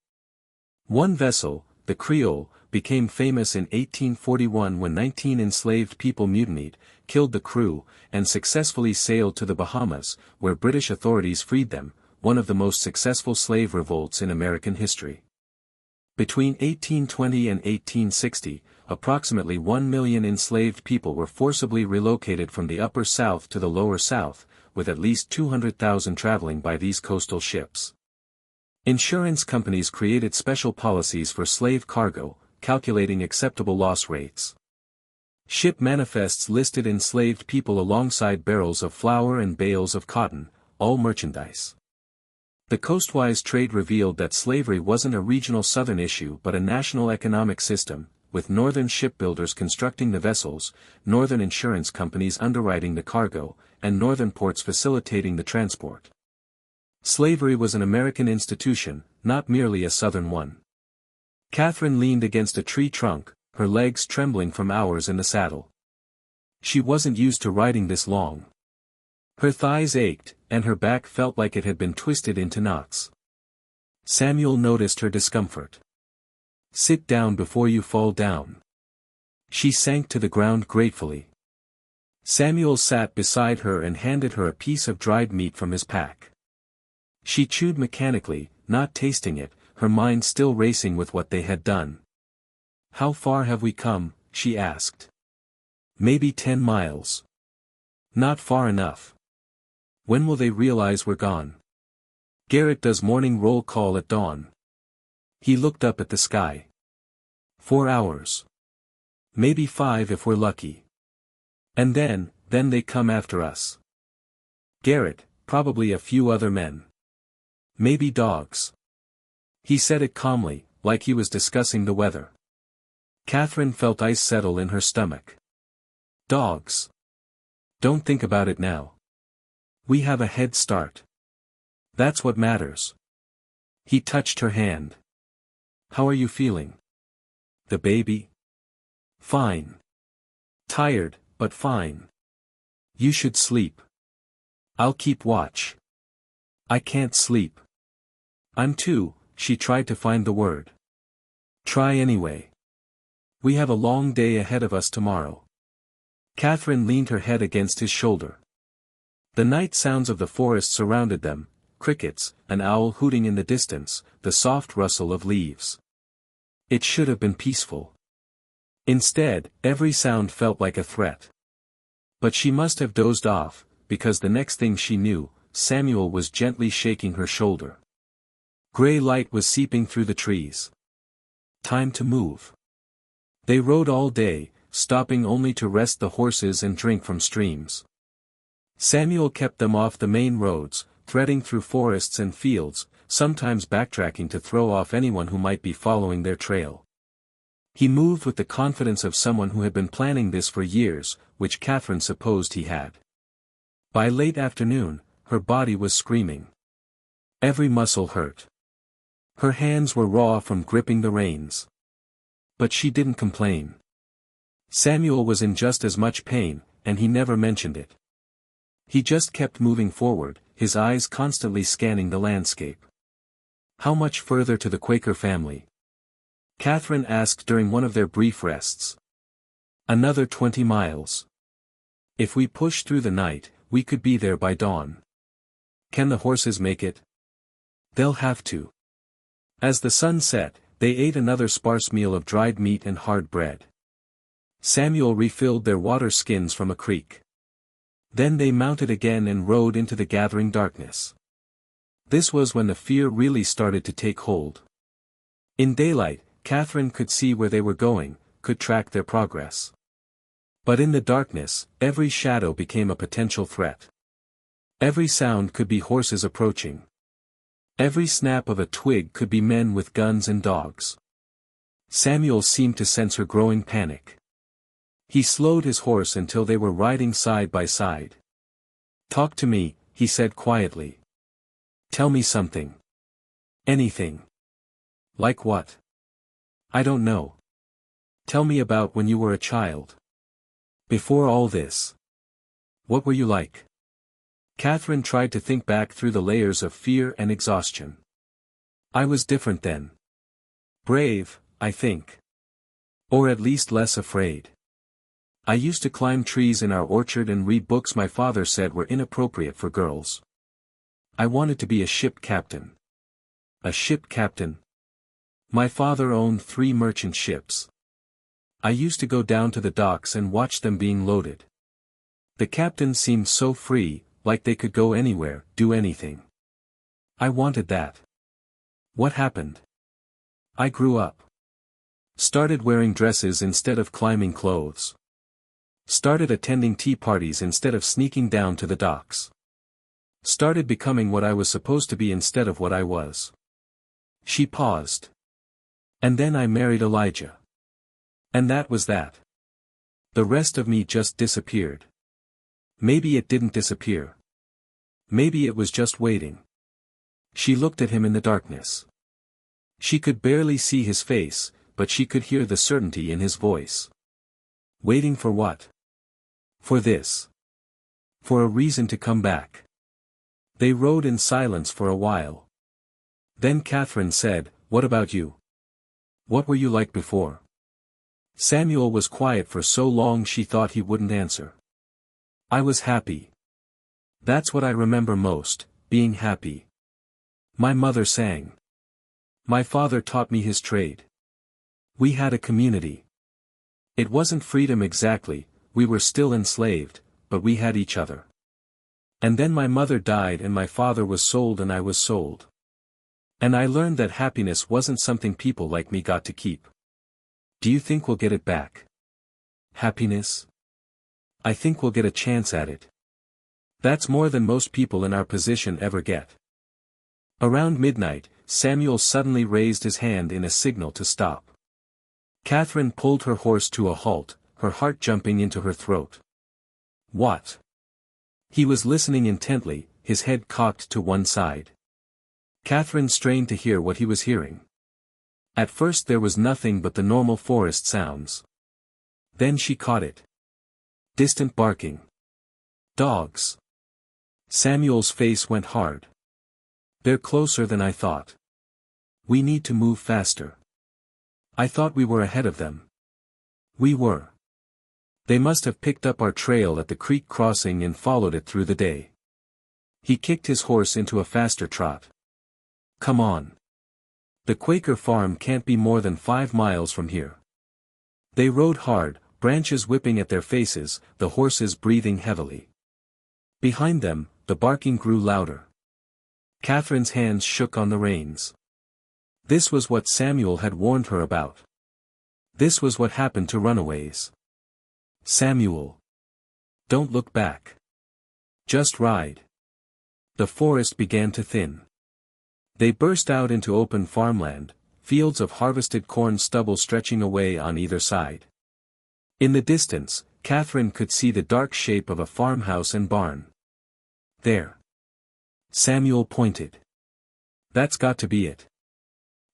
One vessel, the Creole, became famous in 1841 when 19 enslaved people mutinied, killed the crew, and successfully sailed to the Bahamas, where British authorities freed them, one of the most successful slave revolts in American history. Between 1820 and 1860, approximately 1 million enslaved people were forcibly relocated from the Upper South to the Lower South, with at least 200,000 traveling by these coastal ships. Insurance companies created special policies for slave cargo, calculating acceptable loss rates. Ship manifests listed enslaved people alongside barrels of flour and bales of cotton, all merchandise. The coastwise trade revealed that slavery wasn't a regional southern issue but a national economic system, with northern shipbuilders constructing the vessels, northern insurance companies underwriting the cargo, and northern ports facilitating the transport. Slavery was an American institution, not merely a southern one. Catherine leaned against a tree trunk, her legs trembling from hours in the saddle. She wasn't used to riding this long. Her thighs ached, and her back felt like it had been twisted into knots. Samuel noticed her discomfort. "Sit down before you fall down." She sank to the ground gratefully. Samuel sat beside her and handed her a piece of dried meat from his pack. She chewed mechanically, not tasting it, her mind still racing with what they had done. "How far have we come?" she asked. "Maybe 10 miles. Not far enough. When will they realize we're gone?" "Garrett does morning roll call at dawn." He looked up at the sky. 4 hours. Maybe 5 if we're lucky. And then they come after us. Garrett, probably a few other men. Maybe dogs. He said it calmly, like he was discussing the weather. Catherine felt ice settle in her stomach. "Dogs. Don't think about it now. We have a head start. That's what matters." He touched her hand. "How are you feeling?" "The baby?" "Fine. Tired, but fine. You should sleep. I'll keep watch." "I can't sleep." "I'm too." She tried to find the word. "Try anyway. We have a long day ahead of us tomorrow." Catherine leaned her head against his shoulder. The night sounds of the forest surrounded them: crickets, an owl hooting in the distance, the soft rustle of leaves. It should have been peaceful. Instead, every sound felt like a threat. But she must have dozed off, because the next thing she knew, Samuel was gently shaking her shoulder. Gray light was seeping through the trees. Time to move. They rode all day, stopping only to rest the horses and drink from streams. Samuel kept them off the main roads, threading through forests and fields, sometimes backtracking to throw off anyone who might be following their trail. He moved with the confidence of someone who had been planning this for years, which Catherine supposed he had. By late afternoon, her body was screaming. Every muscle hurt. Her hands were raw from gripping the reins. But she didn't complain. Samuel was in just as much pain, and he never mentioned it. He just kept moving forward, his eyes constantly scanning the landscape. How much further to the Quaker family? Catherine asked during one of their brief rests. Another 20 miles. If we push through the night, we could be there by dawn. Can the horses make it? They'll have to. As the sun set, they ate another sparse meal of dried meat and hard bread. Samuel refilled their water skins from a creek. Then they mounted again and rode into the gathering darkness. This was when the fear really started to take hold. In daylight, Catherine could see where they were going, could track their progress. But in the darkness, every shadow became a potential threat. Every sound could be horses approaching. Every snap of a twig could be men with guns and dogs. Samuel seemed to sense her growing panic. He slowed his horse until they were riding side by side. "Talk to me," he said quietly. "Tell me something. Anything." "Like what?" "I don't know. Tell me about when you were a child. Before all this. What were you like?" Catherine tried to think back through the layers of fear and exhaustion. "I was different then. Brave, I think. Or at least less afraid. I used to climb trees in our orchard and read books my father said were inappropriate for girls. I wanted to be a ship captain." "A ship captain?" "My father owned 3 merchant ships. I used to go down to the docks and watch them being loaded. The captains seemed so free, like they could go anywhere, do anything. I wanted that. What happened? I grew up. Started wearing dresses instead of climbing clothes. Started attending tea parties instead of sneaking down to the docks. Started becoming what I was supposed to be instead of what I was." She paused. "And then I married Elijah. And that was that. The rest of me just disappeared. Maybe it didn't disappear. Maybe it was just waiting." She looked at him in the darkness. She could barely see his face, but she could hear the certainty in his voice. Waiting for what? For this. For a reason to come back. They rode in silence for a while. Then Catherine said, "What about you? What were you like before?" Samuel was quiet for so long she thought he wouldn't answer. "I was happy. That's what I remember most, being happy. My mother sang. My father taught me his trade. We had a community. It wasn't freedom exactly, we were still enslaved, but we had each other. And then my mother died and my father was sold and I was sold. And I learned that happiness wasn't something people like me got to keep. Do you think we'll get it back? Happiness? I think we'll get a chance at it. That's more than most people in our position ever get." Around midnight, Samuel suddenly raised his hand in a signal to stop. Catherine pulled her horse to a halt, her heart jumping into her throat. "What?" He was listening intently, his head cocked to one side. Catherine strained to hear what he was hearing. At first there was nothing but the normal forest sounds. Then she caught it. Distant barking. Dogs. Samuel's face went hard. "They're closer than I thought. We need to move faster. I thought we were ahead of them." "We were. They must have picked up our trail at the creek crossing and followed it through the day." He kicked his horse into a faster trot. "Come on. The Quaker farm can't be more than 5 miles from here." They rode hard, branches whipping at their faces, the horses breathing heavily. Behind them, the barking grew louder. Catherine's hands shook on the reins. This was what Samuel had warned her about. This was what happened to runaways. "Samuel. Don't look back. Just ride." The forest began to thin. They burst out into open farmland, fields of harvested corn stubble stretching away on either side. In the distance, Catherine could see the dark shape of a farmhouse and barn. "There." Samuel pointed. "That's got to be it."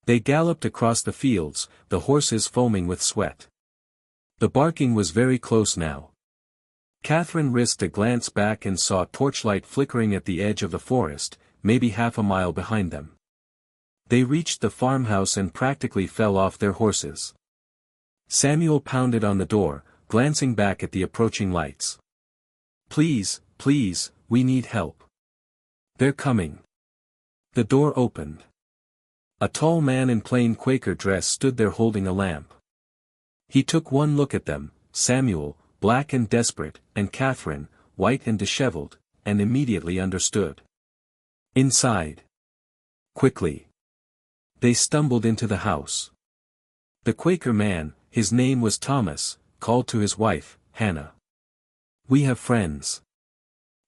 They galloped across the fields, the horses foaming with sweat. The barking was very close now. Catherine risked a glance back and saw torchlight flickering at the edge of the forest, maybe half a mile behind them. They reached the farmhouse and practically fell off their horses. Samuel pounded on the door, glancing back at the approaching lights. "Please, please, we need help. They're coming." The door opened. A tall man in plain Quaker dress stood there holding a lamp. He took one look at them, Samuel, black and desperate, and Catherine, white and disheveled, and immediately understood. "Inside. Quickly." They stumbled into the house. The Quaker man, his name was Thomas, called to his wife, Hannah. "We have friends.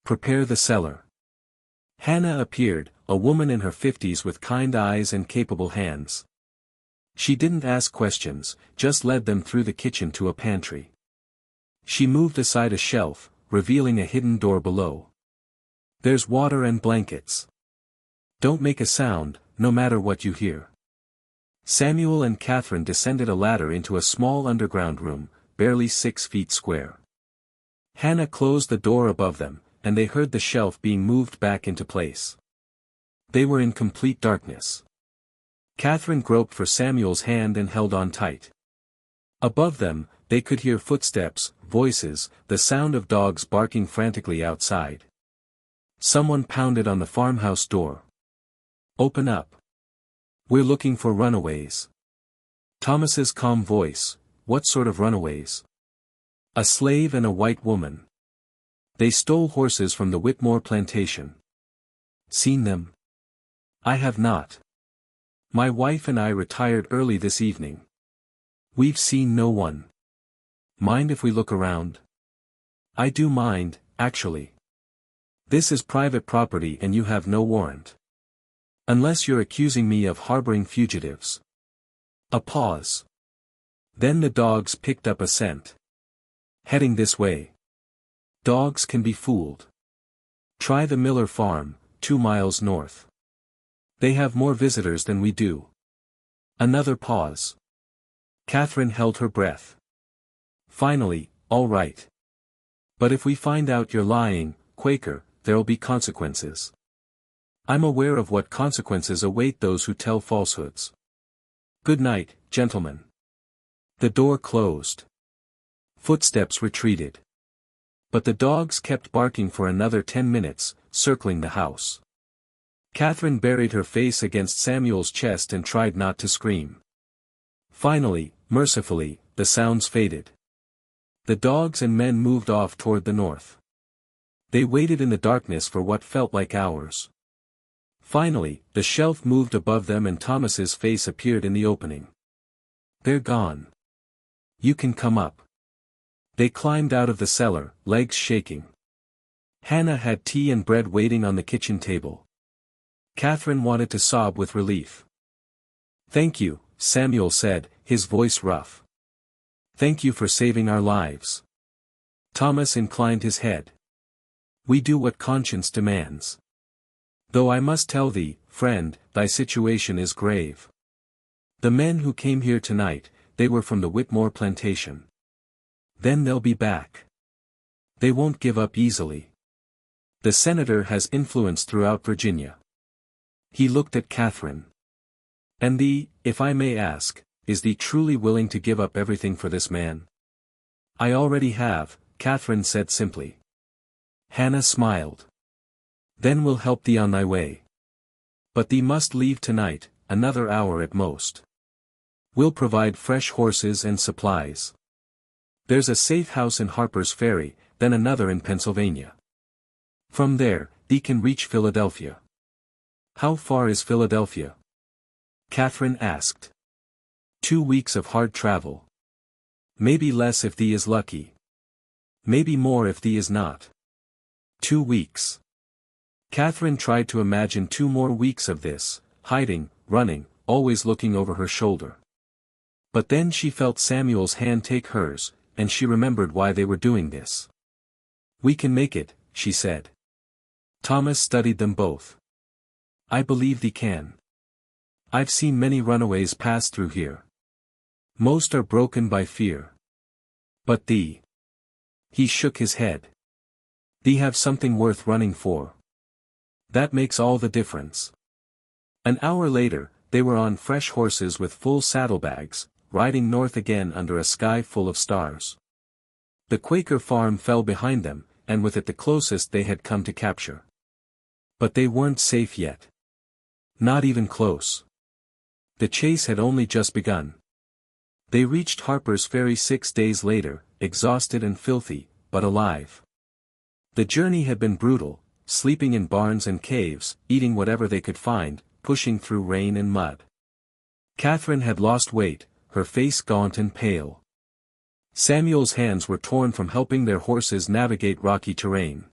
Prepare the cellar." Hannah appeared, a woman in her 50s with kind eyes and capable hands. She didn't ask questions, just led them through the kitchen to a pantry. She moved aside a shelf, revealing a hidden door below. "There's water and blankets. Don't make a sound, no matter what you hear." Samuel and Catherine descended a ladder into a small underground room, barely 6 feet square. Hannah closed the door above them, and they heard the shelf being moved back into place. They were in complete darkness. Catherine groped for Samuel's hand and held on tight. Above them, they could hear footsteps, voices, the sound of dogs barking frantically outside. Someone pounded on the farmhouse door. "Open up. We're looking for runaways." Thomas's calm voice, "What sort of runaways?" "A slave and a white woman. They stole horses from the Whitmore Plantation." "Seen them?" "I have not. My wife and I retired early this evening. We've seen no one. Mind if we look around?" "I do mind, actually. This is private property and you have no warrant. Unless you're accusing me of harboring fugitives." A pause. Then the dogs picked up a scent. "Heading this way." "Dogs can be fooled. Try the Miller farm, 2 miles north. They have more visitors than we do." Another pause. Catherine held her breath. Finally, "All right. But if we find out you're lying, Quaker, there'll be consequences. I'm aware of what consequences await those who tell falsehoods. Good night, gentlemen." The door closed. Footsteps retreated. But the dogs kept barking for another 10 minutes, circling the house. Catherine buried her face against Samuel's chest and tried not to scream. Finally, mercifully, the sounds faded. The dogs and men moved off toward the north. They waited in the darkness for what felt like hours. Finally, the shelf moved above them and Thomas's face appeared in the opening. "They're gone. You can come up." They climbed out of the cellar, legs shaking. Hannah had tea and bread waiting on the kitchen table. Catherine wanted to sob with relief. "Thank you," Samuel said, his voice rough. "Thank you for saving our lives." Thomas inclined his head. "We do what conscience demands. Though I must tell thee, friend, thy situation is grave. The men who came here tonight, they were from the Whitmore Plantation. Then they'll be back. They won't give up easily. The senator has influence throughout Virginia." He looked at Catherine. "And thee, if I may ask, is thee truly willing to give up everything for this man?" "I already have," Catherine said simply. Hannah smiled. "Then we'll help thee on thy way. But thee must leave tonight, another hour at most. We'll provide fresh horses and supplies. There's a safe house in Harper's Ferry, then another in Pennsylvania. From there, thee can reach Philadelphia." "How far is Philadelphia?" Catherine asked. 2 weeks of hard travel. Maybe less if thee is lucky. Maybe more if thee is not. 2 weeks. Catherine tried to imagine 2 more weeks of this, hiding, running, always looking over her shoulder. But then she felt Samuel's hand take hers, and she remembered why they were doing this. "We can make it," she said. Thomas studied them both. "I believe thee can. I've seen many runaways pass through here. Most are broken by fear. But thee." He shook his head. "Thee have something worth running for. That makes all the difference." An hour later, they were on fresh horses with full saddlebags, riding north again under a sky full of stars. The Quaker farm fell behind them, and with it the closest they had come to capture. But they weren't safe yet. Not even close. The chase had only just begun. They reached Harper's Ferry 6 days later, exhausted and filthy, but alive. The journey had been brutal, sleeping in barns and caves, eating whatever they could find, pushing through rain and mud. Catherine had lost weight, her face gaunt and pale. Samuel's hands were torn from helping their horses navigate rocky terrain.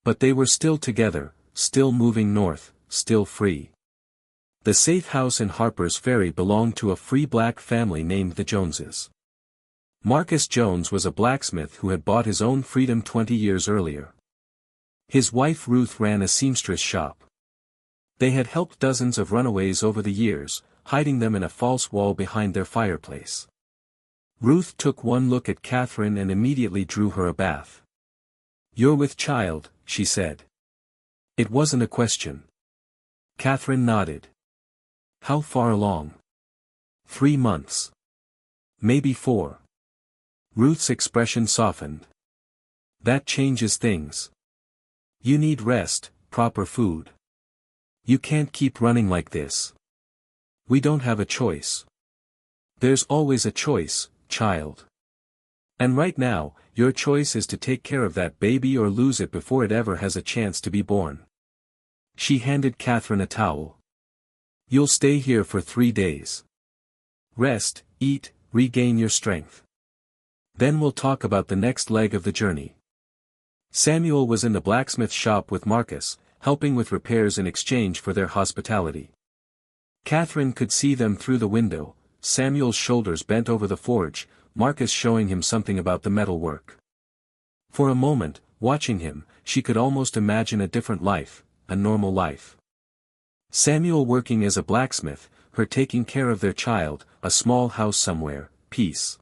But they were still together, still moving north, still free. The safe house in Harper's Ferry belonged to a free black family named the Joneses. Marcus Jones was a blacksmith who had bought his own freedom 20 years earlier. His wife Ruth ran a seamstress shop. They had helped dozens of runaways over the years, hiding them in a false wall behind their fireplace. Ruth took one look at Catherine and immediately drew her a bath. "You're with child," she said. It wasn't a question. Catherine nodded. "How far along?" 3 months. Maybe 4. Ruth's expression softened. "That changes things. You need rest, proper food. You can't keep running like this. We don't have a choice." "There's always a choice, child. And right now, your choice is to take care of that baby or lose it before it ever has a chance to be born." She handed Catherine a towel. "You'll stay here for 3 days. Rest, eat, regain your strength. Then we'll talk about the next leg of the journey." Samuel was in the blacksmith shop with Marcus, helping with repairs in exchange for their hospitality. Catherine could see them through the window, Samuel's shoulders bent over the forge, Marcus showing him something about the metalwork. For a moment, watching him, she could almost imagine a different life, a normal life. Samuel working as a blacksmith, her taking care of their child, a small house somewhere, peace.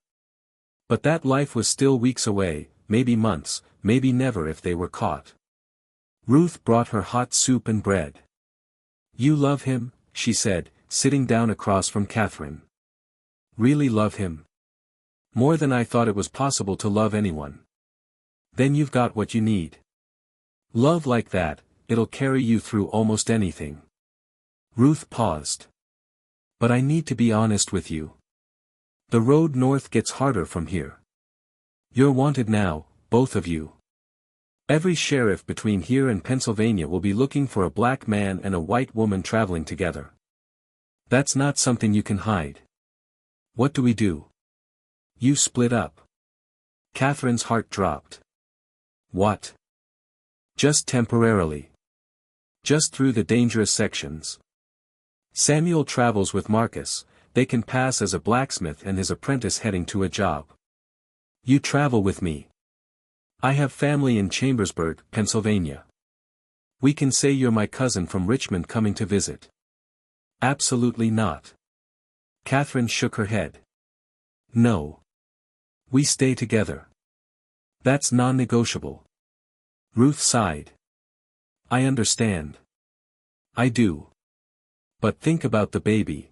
But that life was still weeks away, maybe months, maybe never if they were caught. Ruth brought her hot soup and bread. "You love him?" she said, sitting down across from Catherine. "Really love him? More than I thought it was possible to love anyone. Then you've got what you need. Love like that, it'll carry you through almost anything." Ruth paused. "But I need to be honest with you. The road north gets harder from here. You're wanted now, both of you. Every sheriff between here and Pennsylvania will be looking for a black man and a white woman traveling together. That's not something you can hide. What do we do? You split up." Catherine's heart dropped. "What?" "Just temporarily. Just through the dangerous sections. Samuel travels with Marcus, they can pass as a blacksmith and his apprentice heading to a job. You travel with me. I have family in Chambersburg, Pennsylvania. We can say you're my cousin from Richmond coming to visit." "Absolutely not." Catherine shook her head. "No. We stay together. That's non-negotiable." Ruth sighed. "I understand. I do. But think about the baby.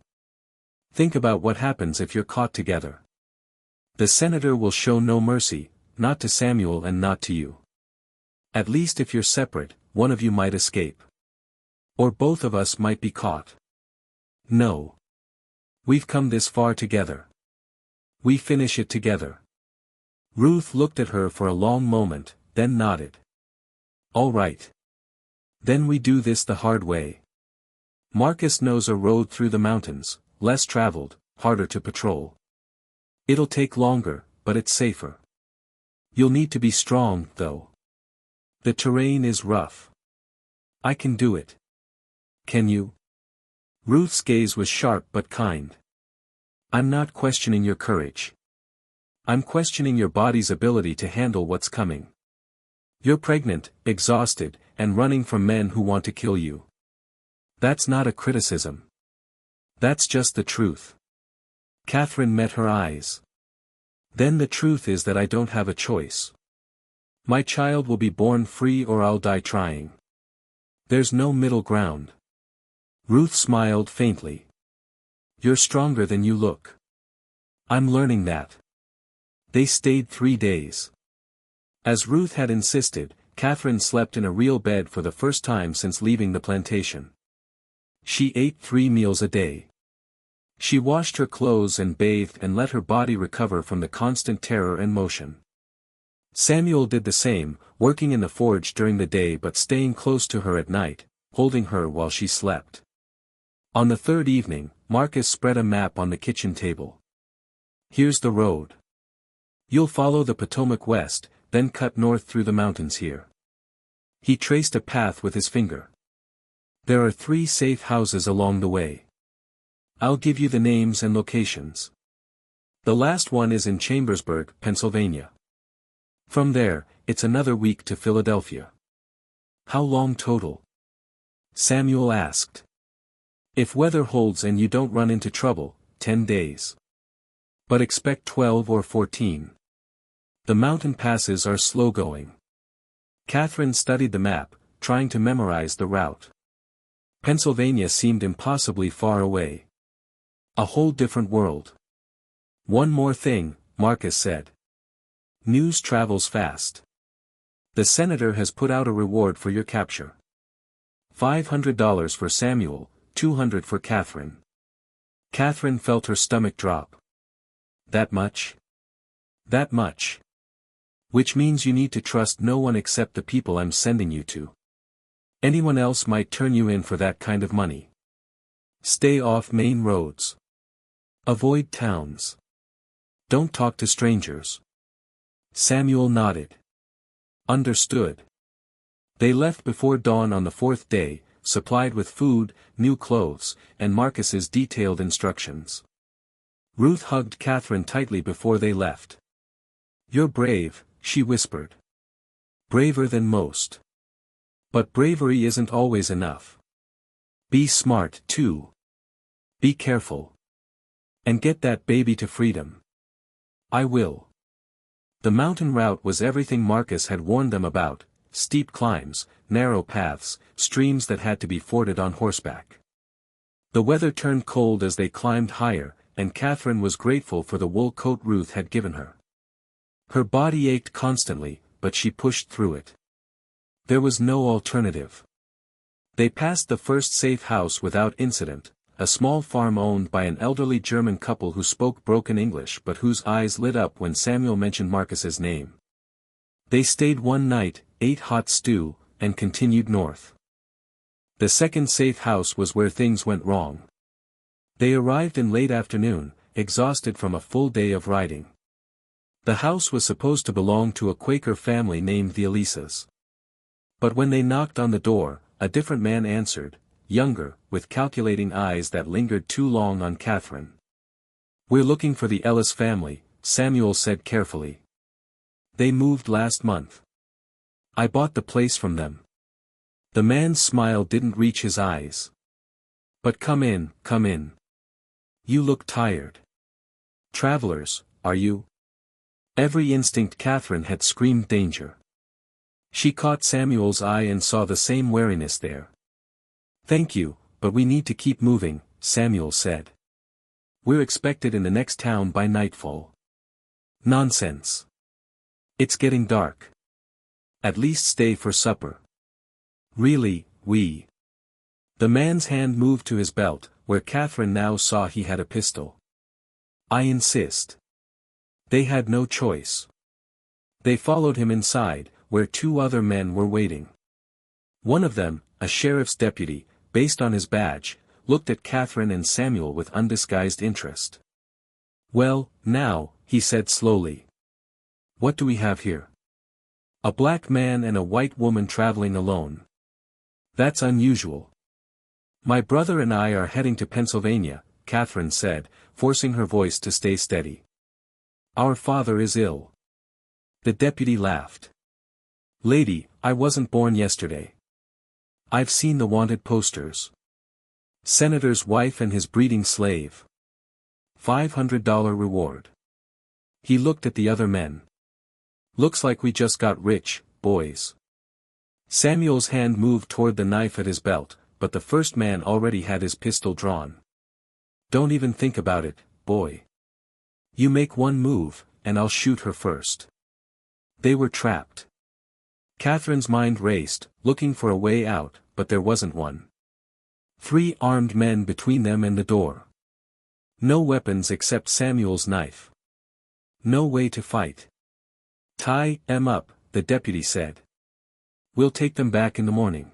Think about what happens if you're caught together. The senator will show no mercy, not to Samuel and not to you. At least if you're separate, one of you might escape. Or both of us might be caught. No. We've come this far together. We finish it together." Ruth looked at her for a long moment, then nodded. "All right. Then we do this the hard way. Marcus knows a road through the mountains, less traveled, harder to patrol. It'll take longer, but it's safer. You'll need to be strong, though. The terrain is rough. I can do it. Can you?" Ruth's gaze was sharp but kind. "I'm not questioning your courage. I'm questioning your body's ability to handle what's coming. You're pregnant, exhausted, and running from men who want to kill you. That's not a criticism. That's just the truth." Catherine met her eyes. "Then the truth is that I don't have a choice. My child will be born free or I'll die trying. There's no middle ground." Ruth smiled faintly. You're stronger than you look. I'm learning that. They stayed 3 days. As Ruth had insisted, Catherine slept in a real bed for the first time since leaving the plantation. She ate 3 meals a day. She washed her clothes and bathed and let her body recover from the constant terror and motion. Samuel did the same, working in the forge during the day but staying close to her at night, holding her while she slept. On the 3rd evening, Marcus spread a map on the kitchen table. Here's the road. You'll follow the Potomac west, then cut north through the mountains here. He traced a path with his finger. There are 3 safe houses along the way. I'll give you the names and locations. The last one is in Chambersburg, Pennsylvania. From there, it's another week to Philadelphia. How long total? Samuel asked. If weather holds and you don't run into trouble, 10 days. But expect 12 or 14. The mountain passes are slow going. Catherine studied the map, trying to memorize the route. Pennsylvania seemed impossibly far away. A whole different world. One more thing, Marcus said. News travels fast. The senator has put out a reward for your capture. $500 for Samuel, $200 for Catherine. Catherine felt her stomach drop. That much? That much. Which means you need to trust no one except the people I'm sending you to. Anyone else might turn you in for that kind of money. Stay off main roads. Avoid towns. Don't talk to strangers. Samuel nodded. Understood. They left before dawn on the 4th day, supplied with food, new clothes, and Marcus's detailed instructions. Ruth hugged Catherine tightly before they left. You're brave, she whispered. Braver than most. But bravery isn't always enough. Be smart, too. Be careful. And get that baby to freedom. I will. The mountain route was everything Marcus had warned them about, steep climbs, narrow paths, streams that had to be forded on horseback. The weather turned cold as they climbed higher, and Catherine was grateful for the wool coat Ruth had given her. Her body ached constantly, but she pushed through it. There was no alternative. They passed the first safe house without incident, a small farm owned by an elderly German couple who spoke broken English but whose eyes lit up when Samuel mentioned Marcus's name. They stayed one night, ate hot stew, and continued north. The second safe house was where things went wrong. They arrived in late afternoon, exhausted from a full day of riding. The house was supposed to belong to a Quaker family named the Elisas. But when they knocked on the door, a different man answered, younger, with calculating eyes that lingered too long on Catherine. We're looking for the Ellis family, Samuel said carefully. They moved last month. I bought the place from them. The man's smile didn't reach his eyes. But come in, come in. You look tired. Travelers, are you? Every instinct Catherine had screamed danger. She caught Samuel's eye and saw the same wariness there. Thank you, but we need to keep moving, Samuel said. We're expected in the next town by nightfall. Nonsense. It's getting dark. At least stay for supper. Really, we. The man's hand moved to his belt, where Catherine now saw he had a pistol. I insist. They had no choice. They followed him inside, where 2 other men were waiting. One of them, a sheriff's deputy, based on his badge, looked at Catherine and Samuel with undisguised interest. Well, now, he said slowly. What do we have here? A black man and a white woman traveling alone. That's unusual. My brother and I are heading to Pennsylvania, Catherine said, forcing her voice to stay steady. Our father is ill. The deputy laughed. Lady, I wasn't born yesterday. I've seen the wanted posters. Senator's wife and his breeding slave. $500 reward. He looked at the other men. Looks like we just got rich, boys. Samuel's hand moved toward the knife at his belt, but the first man already had his pistol drawn. Don't even think about it, boy. You make one move, and I'll shoot her first. They were trapped. Catherine's mind raced, looking for a way out, but there wasn't one. 3 armed men between them and the door. No weapons except Samuel's knife. No way to fight. Tie them up, the deputy said. We'll take them back in the morning.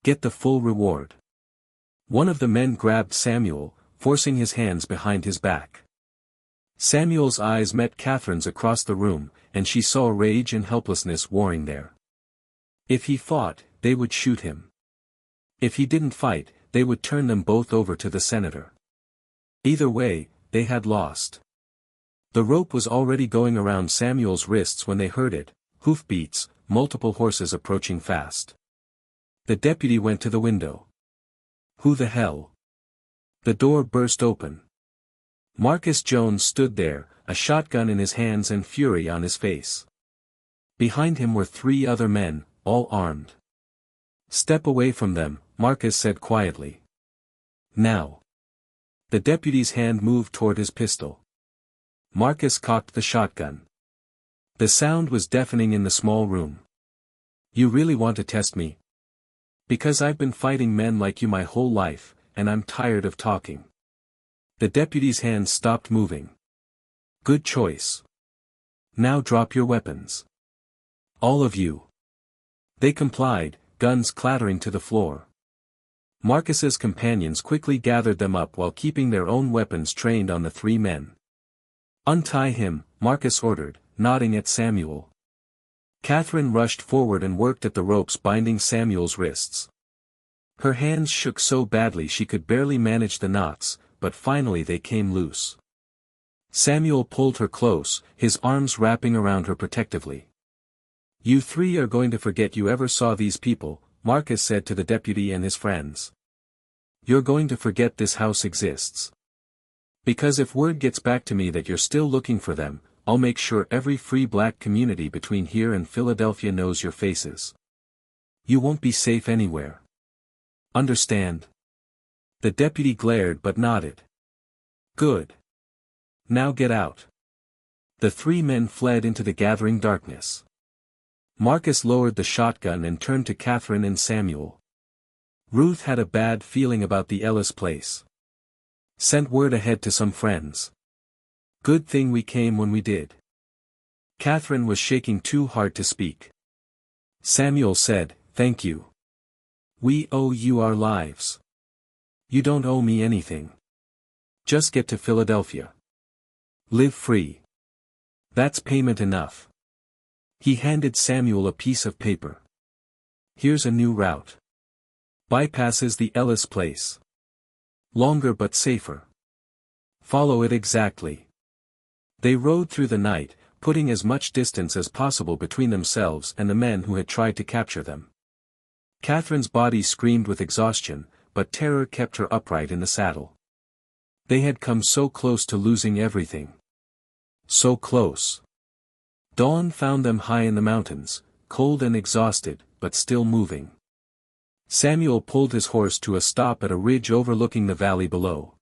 Get the full reward. One of the men grabbed Samuel, forcing his hands behind his back. Samuel's eyes met Catherine's across the room, and she saw rage and helplessness warring there. If he fought, they would shoot him. If he didn't fight, they would turn them both over to the senator. Either way, they had lost. The rope was already going around Samuel's wrists when they heard it, hoofbeats, multiple horses approaching fast. The deputy went to the window. Who the hell? The door burst open. Marcus Jones stood there, a shotgun in his hands and fury on his face. Behind him were 3 other men, all armed. Step away from them, Marcus said quietly. Now. The deputy's hand moved toward his pistol. Marcus cocked the shotgun. The sound was deafening in the small room. You really want to test me? Because I've been fighting men like you my whole life, and I'm tired of talking. The deputy's hands stopped moving. Good choice. Now drop your weapons. All of you. They complied, guns clattering to the floor. Marcus's companions quickly gathered them up while keeping their own weapons trained on the 3 men. Untie him, Marcus ordered, nodding at Samuel. Catherine rushed forward and worked at the ropes binding Samuel's wrists. Her hands shook so badly she could barely manage the knots, but finally they came loose. Samuel pulled her close, his arms wrapping around her protectively. You 3 are going to forget you ever saw these people, Marcus said to the deputy and his friends. You're going to forget this house exists. Because if word gets back to me that you're still looking for them, I'll make sure every free black community between here and Philadelphia knows your faces. You won't be safe anywhere. Understand? The deputy glared but nodded. Good. Now get out. The 3 men fled into the gathering darkness. Marcus lowered the shotgun and turned to Catherine and Samuel. Ruth had a bad feeling about the Ellis place. Sent word ahead to some friends. Good thing we came when we did. Catherine was shaking too hard to speak. Samuel said, Thank you. We owe you our lives. You don't owe me anything. Just get to Philadelphia. Live free. That's payment enough. He handed Samuel a piece of paper. Here's a new route. Bypasses the Ellis place. Longer but safer. Follow it exactly. They rode through the night, putting as much distance as possible between themselves and the men who had tried to capture them. Catherine's body screamed with exhaustion, but terror kept her upright in the saddle. They had come so close to losing everything. So close. Dawn found them high in the mountains, cold and exhausted, but still moving. Samuel pulled his horse to a stop at a ridge overlooking the valley below.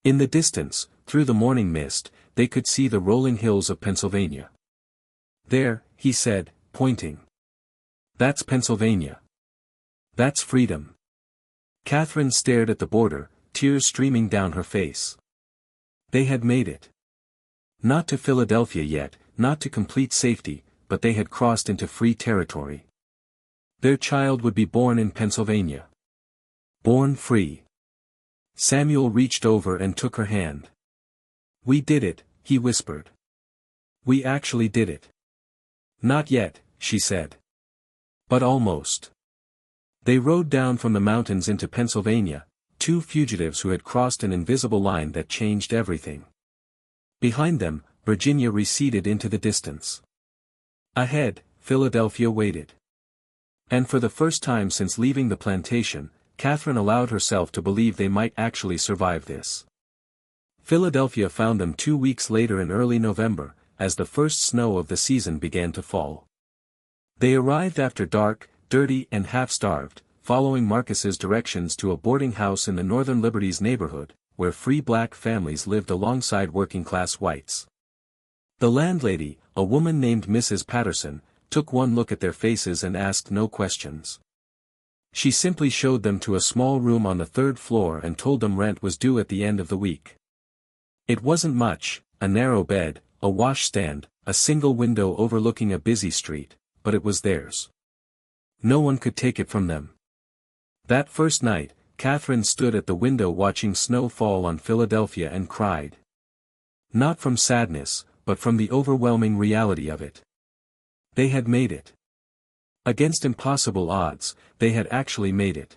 In the distance, through the morning mist, they could see the rolling hills of Pennsylvania. There, he said, pointing. That's Pennsylvania. That's freedom. Catherine stared at the border, tears streaming down her face. They had made it. Not to Philadelphia yet, not to complete safety, but they had crossed into free territory. Their child would be born in Pennsylvania. Born free. Samuel reached over and took her hand. We did it, he whispered. We actually did it. Not yet, she said. But almost. They rode down from the mountains into Pennsylvania, 2 fugitives who had crossed an invisible line that changed everything. Behind them, Virginia receded into the distance. Ahead, Philadelphia waited. And for the first time since leaving the plantation, Catherine allowed herself to believe they might actually survive this. Philadelphia found them 2 weeks later in early November, as the first snow of the season began to fall. They arrived after dark, dirty and half-starved, following Marcus's directions to a boarding house in the Northern Liberties neighborhood, where free black families lived alongside working-class whites. The landlady, a woman named Mrs. Patterson, took one look at their faces and asked no questions. She simply showed them to a small room on the third floor and told them rent was due at the end of the week. It wasn't much, a narrow bed, a washstand, a single window overlooking a busy street, but it was theirs. No one could take it from them. That first night, Catherine stood at the window watching snow fall on Philadelphia and cried. Not from sadness, but from the overwhelming reality of it. They had made it. Against impossible odds, they had actually made it.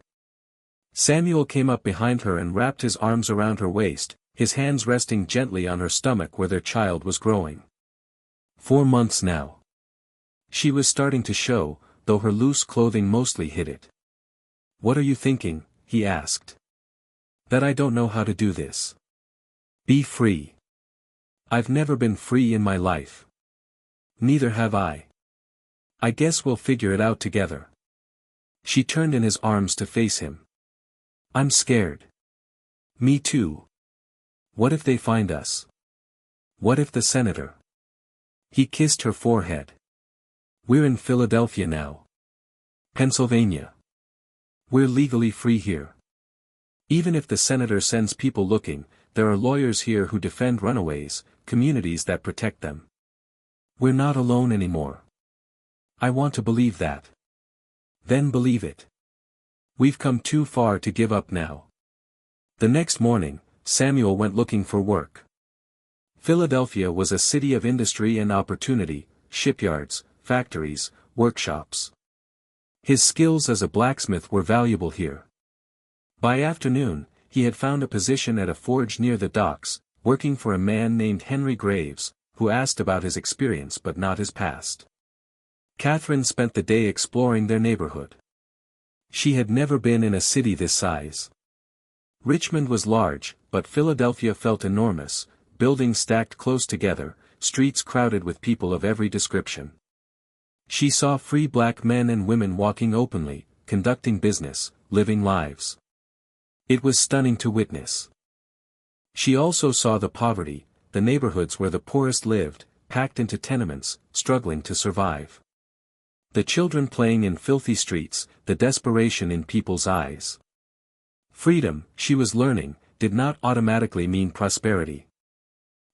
Samuel came up behind her and wrapped his arms around her waist, his hands resting gently on her stomach where their child was growing. 4 months now. She was starting to show, though her loose clothing mostly hid it. "What are you thinking?" he asked. "That I don't know how to do this. Be free. I've never been free in my life. Neither have I. I guess we'll figure it out together." She turned in his arms to face him. "I'm scared." "Me too. What if they find us? What if the senator?" He kissed her forehead. "We're in Philadelphia now. Pennsylvania. We're legally free here. Even if the senator sends people looking, there are lawyers here who defend runaways, communities that protect them. We're not alone anymore. I want to believe that. Then believe it. We've come too far to give up now." The next morning, Samuel went looking for work. Philadelphia was a city of industry and opportunity, shipyards, factories, workshops. His skills as a blacksmith were valuable here. By afternoon, he had found a position at a forge near the docks, working for a man named Henry Graves, who asked about his experience but not his past. Catherine spent the day exploring their neighborhood. She had never been in a city this size. Richmond was large, but Philadelphia felt enormous, buildings stacked close together, streets crowded with people of every description. She saw free black men and women walking openly, conducting business, living lives. It was stunning to witness. She also saw the poverty, the neighborhoods where the poorest lived, packed into tenements, struggling to survive. The children playing in filthy streets, the desperation in people's eyes. Freedom, she was learning, did not automatically mean prosperity.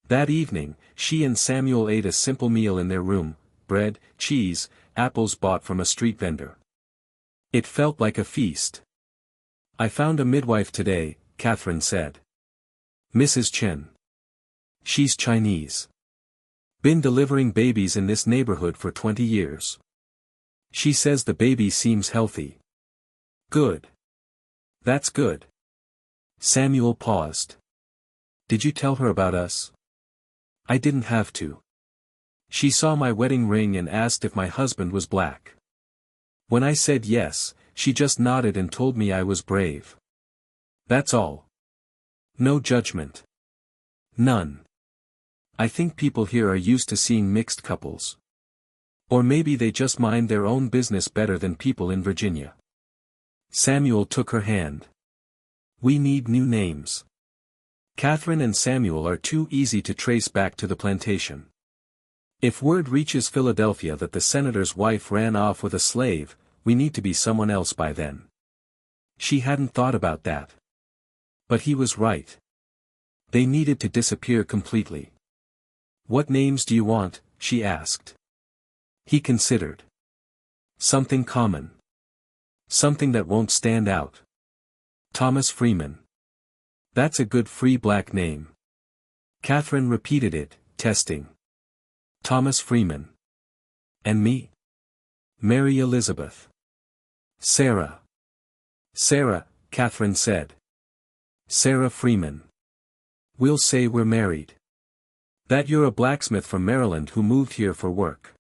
That evening, she and Samuel ate a simple meal in their room, bread, cheese, apples bought from a street vendor. It felt like a feast. "I found a midwife today," Catherine said. "Mrs. Chen. She's Chinese. Been delivering babies in this neighborhood for 20 years. She says the baby seems healthy." "Good. That's good." Samuel paused. "Did you tell her about us?" "I didn't have to. She saw my wedding ring and asked if my husband was black. When I said yes, she just nodded and told me I was brave. That's all. No judgment. None. I think people here are used to seeing mixed couples. Or maybe they just mind their own business better than people in Virginia." Samuel took her hand. "We need new names. Catherine and Samuel are too easy to trace back to the plantation. If word reaches Philadelphia that the senator's wife ran off with a slave, we need to be someone else by then." She hadn't thought about that. But he was right. They needed to disappear completely. "What names do you want?" she asked. He considered. "Something common. Something that won't stand out. Thomas Freeman. That's a good free black name." Catherine repeated it, testing. "Thomas Freeman. And me? Mary Elizabeth. Sarah." "Sarah," Catherine said. "Sarah Freeman. We'll say we're married. That you're a blacksmith from Maryland who moved here for work.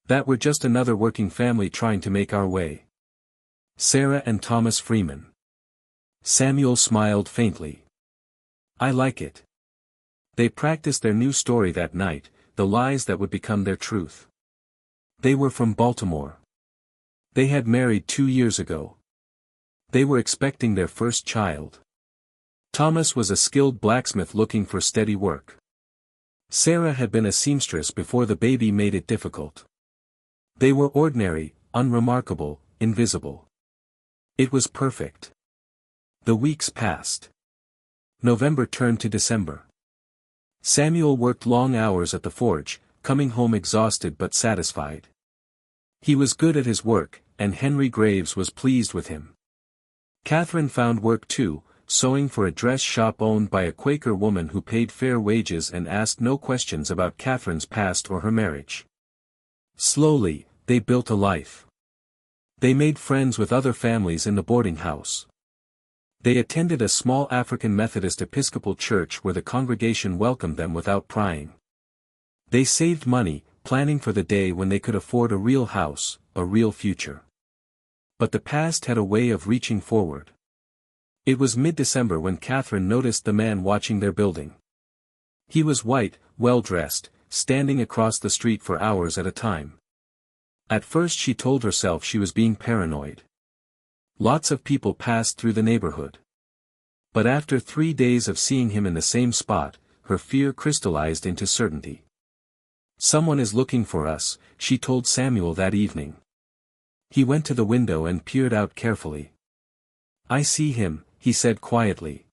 That we're just another working family trying to make our way. Sarah and Thomas Freeman." Samuel smiled faintly. "I like it." They practiced their new story that night, the lies that would become their truth. They were from Baltimore. They had married 2 years ago. They were expecting their first child. Thomas was a skilled blacksmith looking for steady work. Sarah had been a seamstress before the baby made it difficult. They were ordinary, unremarkable, invisible. It was perfect. The weeks passed. November turned to December. Samuel worked long hours at the forge, coming home exhausted but satisfied. He was good at his work, and Henry Graves was pleased with him. Catherine found work too, sewing for a dress shop owned by a Quaker woman who paid fair wages and asked no questions about Catherine's past or her marriage. Slowly, they built a life. They made friends with other families in the boarding house. They attended a small African Methodist Episcopal church where the congregation welcomed them without prying. They saved money, planning for the day when they could afford a real house, a real future. But the past had a way of reaching forward. It was mid-December when Catherine noticed the man watching their building. He was white, well-dressed, standing across the street for hours at a time. At first she told herself she was being paranoid. Lots of people passed through the neighborhood. But after 3 days of seeing him in the same spot, her fear crystallized into certainty. "Someone is looking for us," she told Samuel that evening. He went to the window and peered out carefully. "I see him," he said quietly.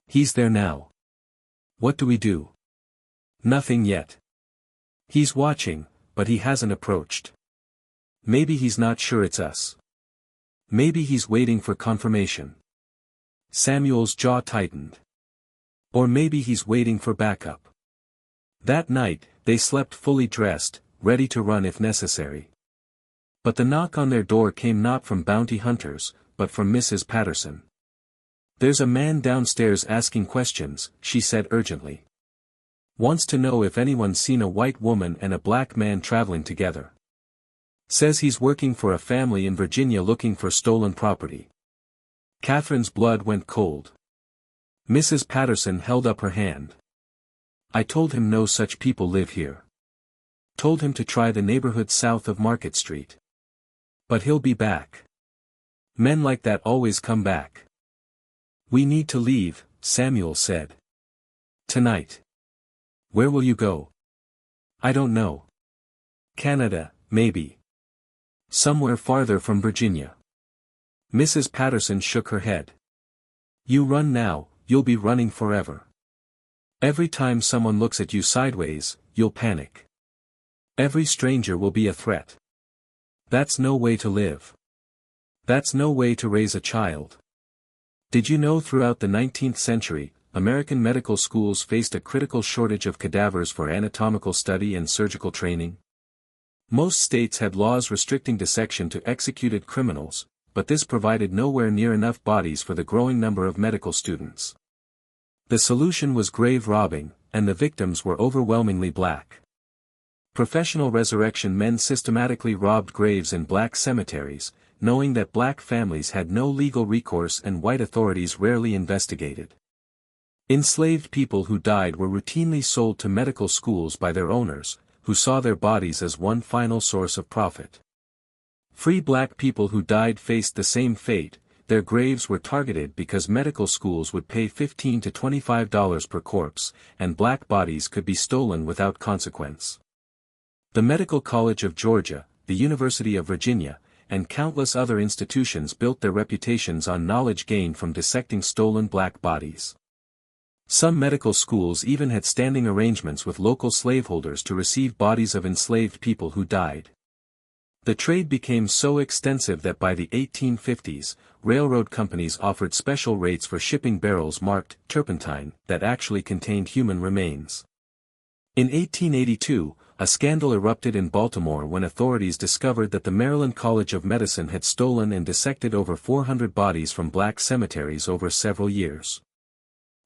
"He's there now." "What do we do?" "Nothing yet. He's watching, but he hasn't approached. Maybe he's not sure it's us. Maybe he's waiting for confirmation." Samuel's jaw tightened. "Or maybe he's waiting for backup." That night, they slept fully dressed, ready to run if necessary. But the knock on their door came not from bounty hunters, but from Mrs. Patterson. "There's a man downstairs asking questions," she said urgently. "Wants to know if anyone's seen a white woman and a black man traveling together. Says he's working for a family in Virginia looking for stolen property." Catherine's blood went cold. Mrs. Patterson held up her hand. "I told him no such people live here. Told him to try the neighborhood south of Market Street. But he'll be back. Men like that always come back." "We need to leave," Samuel said. "Tonight." "Where will you go?" "I don't know. Canada, maybe. Somewhere farther from Virginia." Mrs. Patterson shook her head. "You run now, you'll be running forever. Every time someone looks at you sideways, you'll panic. Every stranger will be a threat. That's no way to live. That's no way to raise a child. Did you know throughout the 19th century, American medical schools faced a critical shortage of cadavers for anatomical study and surgical training? Most states had laws restricting dissection to executed criminals, but this provided nowhere near enough bodies for the growing number of medical students. The solution was grave robbing, and the victims were overwhelmingly black. Professional resurrection men systematically robbed graves in black cemeteries, knowing that black families had no legal recourse and white authorities rarely investigated. Enslaved people who died were routinely sold to medical schools by their owners, who saw their bodies as one final source of profit. Free black people who died faced the same fate. Their graves were targeted because medical schools would pay $15 to $25 per corpse, and black bodies could be stolen without consequence. The Medical College of Georgia, the University of Virginia, and countless other institutions built their reputations on knowledge gained from dissecting stolen black bodies. Some medical schools even had standing arrangements with local slaveholders to receive bodies of enslaved people who died. The trade became so extensive that by the 1850s, railroad companies offered special rates for shipping barrels marked turpentine that actually contained human remains. In 1882, a scandal erupted in Baltimore when authorities discovered that the Maryland College of Medicine had stolen and dissected over 400 bodies from black cemeteries over several years.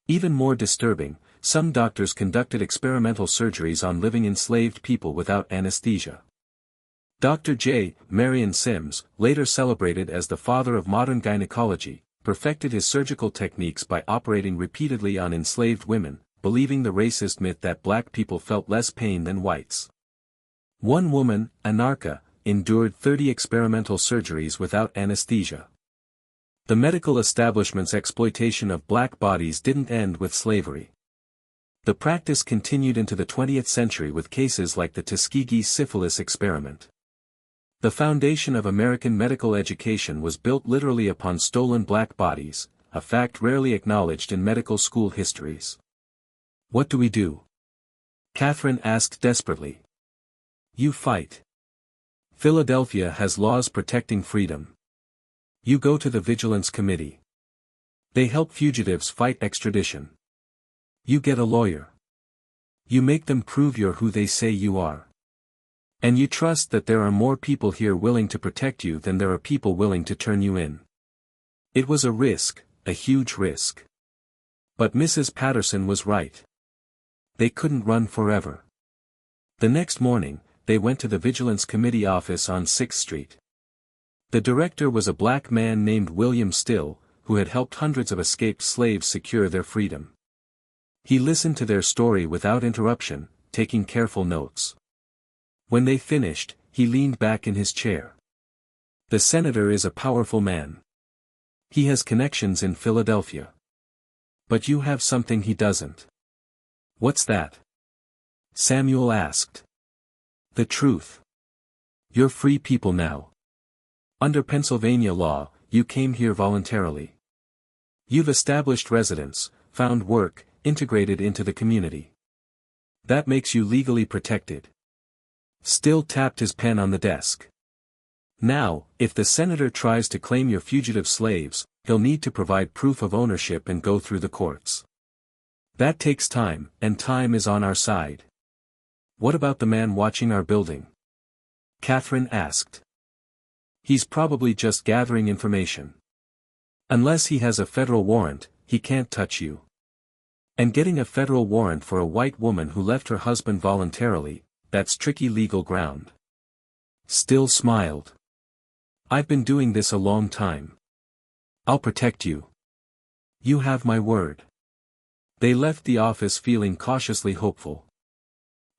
Even more disturbing, some doctors conducted experimental surgeries on living enslaved people without anesthesia. Dr. J. Marion Sims, later celebrated as the father of modern gynecology, perfected his surgical techniques by operating repeatedly on enslaved women, believing the racist myth that black people felt less pain than whites. One woman, Anarcha, endured 30 experimental surgeries without anesthesia. The medical establishment's exploitation of black bodies didn't end with slavery. The practice continued into the 20th century with cases like the Tuskegee syphilis experiment. The foundation of American medical education was built literally upon stolen black bodies, a fact rarely acknowledged in medical school histories. What do we do? Catherine asked desperately. You fight. Philadelphia has laws protecting freedom. You go to the Vigilance Committee. They help fugitives fight extradition. You get a lawyer. You make them prove you're who they say you are. And you trust that there are more people here willing to protect you than there are people willing to turn you in. It was a risk, a huge risk. But Mrs. Patterson was right. They couldn't run forever. The next morning, they went to the Vigilance Committee office on 6th Street. The director was a black man named William Still, who had helped hundreds of escaped slaves secure their freedom. He listened to their story without interruption, taking careful notes. When they finished, he leaned back in his chair. The senator is a powerful man. He has connections in Philadelphia. But you have something he doesn't. What's that? Samuel asked. The truth. You're free people now. Under Pennsylvania law, you came here voluntarily. You've established residence, found work, integrated into the community. That makes you legally protected. Still tapped his pen on the desk. Now, if the senator tries to claim your fugitive slaves, he'll need to provide proof of ownership and go through the courts. That takes time, and time is on our side. What about the man watching our building? Catherine asked. He's probably just gathering information. Unless he has a federal warrant, he can't touch you. And getting a federal warrant for a white woman who left her husband voluntarily, that's tricky legal ground. Still smiled. I've been doing this a long time. I'll protect you. You have my word. They left the office feeling cautiously hopeful.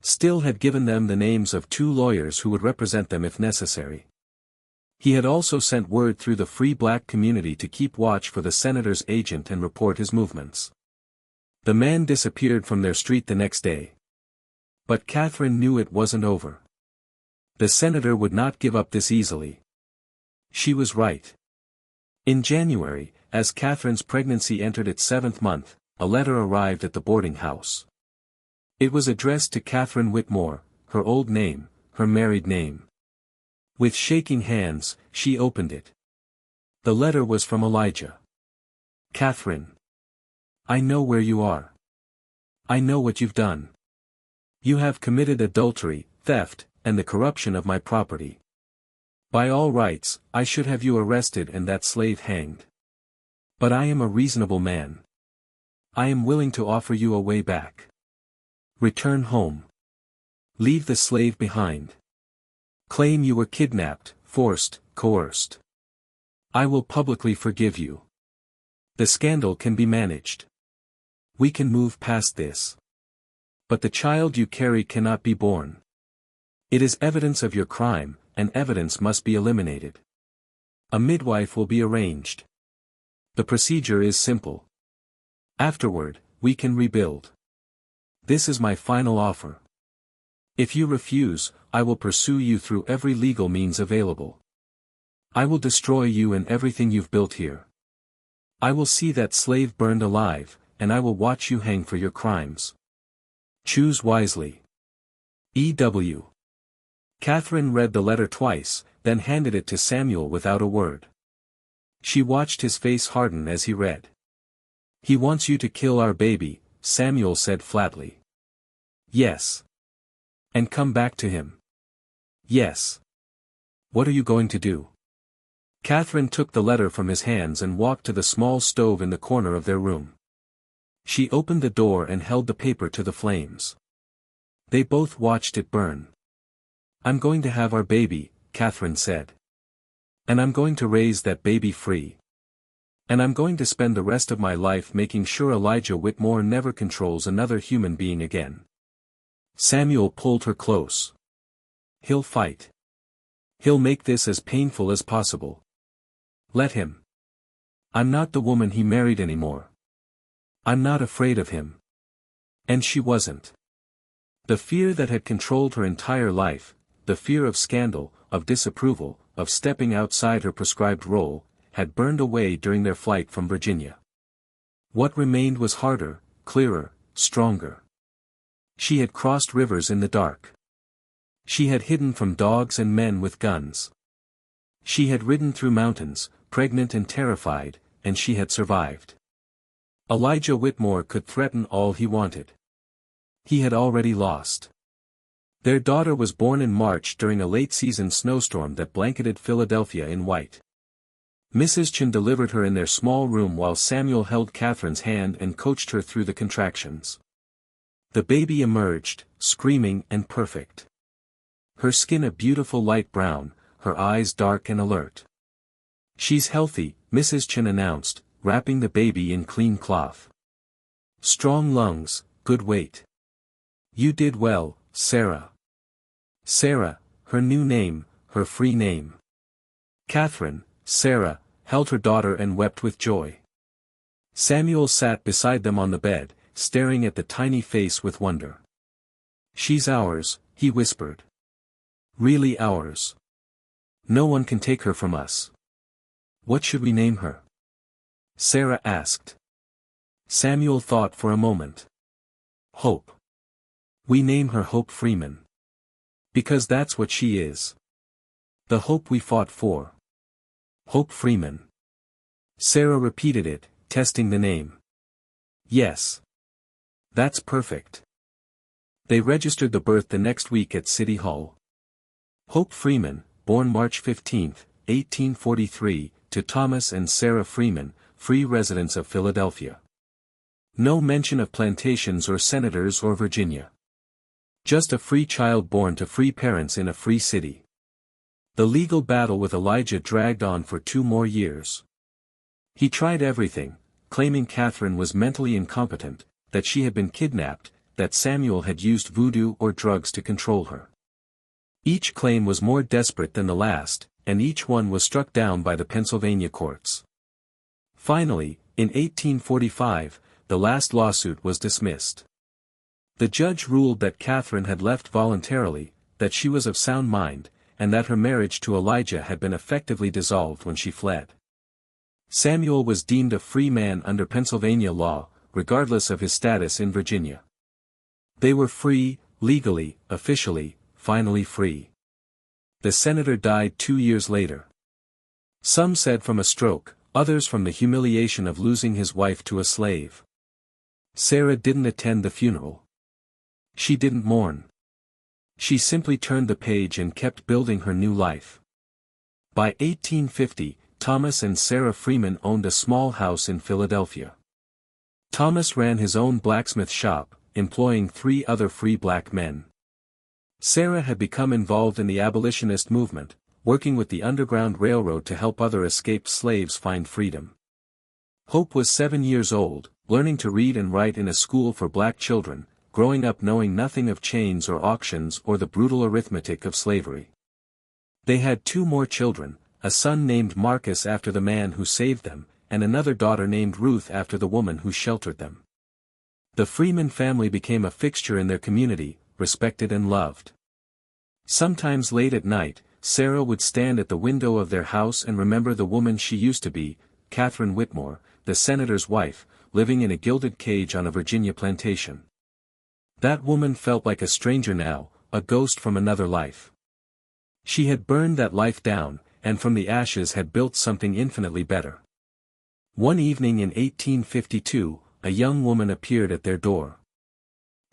Still had given them the names of 2 lawyers who would represent them if necessary. He had also sent word through the free black community to keep watch for the senator's agent and report his movements. The man disappeared from their street the next day. But Catherine knew it wasn't over. The senator would not give up this easily. She was right. In January, as Catherine's pregnancy entered its 7th month, a letter arrived at the boarding house. It was addressed to Catherine Whitmore, her old name, her married name. With shaking hands, she opened it. The letter was from Elijah. Catherine. I know where you are. I know what you've done. You have committed adultery, theft, and the corruption of my property. By all rights, I should have you arrested and that slave hanged. But I am a reasonable man. I am willing to offer you a way back. Return home. Leave the slave behind. Claim you were kidnapped, forced, coerced. I will publicly forgive you. The scandal can be managed. We can move past this. But the child you carry cannot be born. It is evidence of your crime, and evidence must be eliminated. A midwife will be arranged. The procedure is simple. Afterward, we can rebuild. This is my final offer. If you refuse, I will pursue you through every legal means available. I will destroy you and everything you've built here. I will see that slave burned alive, and I will watch you hang for your crimes. Choose wisely. E.W. Catherine read the letter twice, then handed it to Samuel without a word. She watched his face harden as he read. He wants you to kill our baby, Samuel said flatly. Yes. And come back to him. Yes. What are you going to do? Catherine took the letter from his hands and walked to the small stove in the corner of their room. She opened the door and held the paper to the flames. They both watched it burn. I'm going to have our baby, Catherine said. And I'm going to raise that baby free. And I'm going to spend the rest of my life making sure Elijah Whitmore never controls another human being again. Samuel pulled her close. He'll fight. He'll make this as painful as possible. Let him. I'm not the woman he married anymore. I'm not afraid of him. And she wasn't. The fear that had controlled her entire life, the fear of scandal, of disapproval, of stepping outside her prescribed role, had burned away during their flight from Virginia. What remained was harder, clearer, stronger. She had crossed rivers in the dark. She had hidden from dogs and men with guns. She had ridden through mountains, pregnant and terrified, and she had survived. Elijah Whitmore could threaten all he wanted. He had already lost. Their daughter was born in March during a late-season snowstorm that blanketed Philadelphia in white. Mrs. Chen delivered her in their small room while Samuel held Catherine's hand and coached her through the contractions. The baby emerged, screaming and perfect. Her skin a beautiful light brown, her eyes dark and alert. "She's healthy," Mrs. Chen announced, wrapping the baby in clean cloth. "Strong lungs, good weight. You did well, Sarah." Sarah, her new name, her free name. Catherine, Sarah, held her daughter and wept with joy. Samuel sat beside them on the bed, staring at the tiny face with wonder. "She's ours," he whispered. "Really ours. No one can take her from us." "What should we name her?" Sarah asked. Samuel thought for a moment. "Hope. We name her Hope Freeman. Because that's what she is. The hope we fought for. Hope Freeman." Sarah repeated it, testing the name. "Yes. That's perfect." They registered the birth the next week at City Hall. Hope Freeman, born March 15, 1843, to Thomas and Sarah Freeman, free residents of Philadelphia. No mention of plantations or senators or Virginia. Just a free child born to free parents in a free city. The legal battle with Elijah dragged on for 2 more years. He tried everything, claiming Catherine was mentally incompetent, that she had been kidnapped, that Samuel had used voodoo or drugs to control her. Each claim was more desperate than the last, and each one was struck down by the Pennsylvania courts. Finally, in 1845, the last lawsuit was dismissed. The judge ruled that Catherine had left voluntarily, that she was of sound mind, and that her marriage to Elijah had been effectively dissolved when she fled. Samuel was deemed a free man under Pennsylvania law, regardless of his status in Virginia. They were free, legally, officially, finally free. The senator died 2 years later. Some said from a stroke, others from the humiliation of losing his wife to a slave. Sarah didn't attend the funeral. She didn't mourn. She simply turned the page and kept building her new life. By 1850, Thomas and Sarah Freeman owned a small house in Philadelphia. Thomas ran his own blacksmith shop, employing 3 other free black men. Sarah had become involved in the abolitionist movement, working with the Underground Railroad to help other escaped slaves find freedom. Hope was 7 years old, learning to read and write in a school for black children, growing up knowing nothing of chains or auctions or the brutal arithmetic of slavery. They had 2 more children, a son named Marcus after the man who saved them, and another daughter named Ruth after the woman who sheltered them. The Freeman family became a fixture in their community, respected and loved. Sometimes late at night, Sarah would stand at the window of their house and remember the woman she used to be, Catherine Whitmore, the senator's wife, living in a gilded cage on a Virginia plantation. That woman felt like a stranger now, a ghost from another life. She had burned that life down, and from the ashes had built something infinitely better. One evening in 1852, a young woman appeared at their door.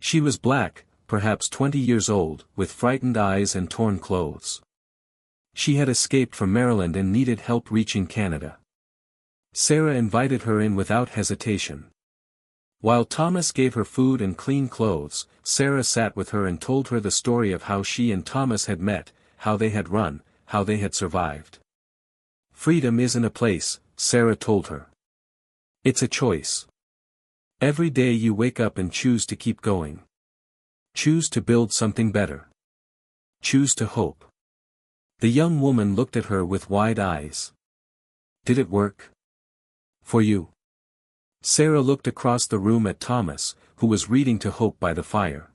She was black, perhaps 20 years old, with frightened eyes and torn clothes. She had escaped from Maryland and needed help reaching Canada. Sarah invited her in without hesitation. While Thomas gave her food and clean clothes, Sarah sat with her and told her the story of how she and Thomas had met, how they had run, how they had survived. "Freedom isn't a place," Sarah told her. "It's a choice. Every day you wake up and choose to keep going. Choose to build something better. Choose to hope." The young woman looked at her with wide eyes. "Did it work?" For you. Sarah looked across the room at Thomas, who was reading to Hope by the fire.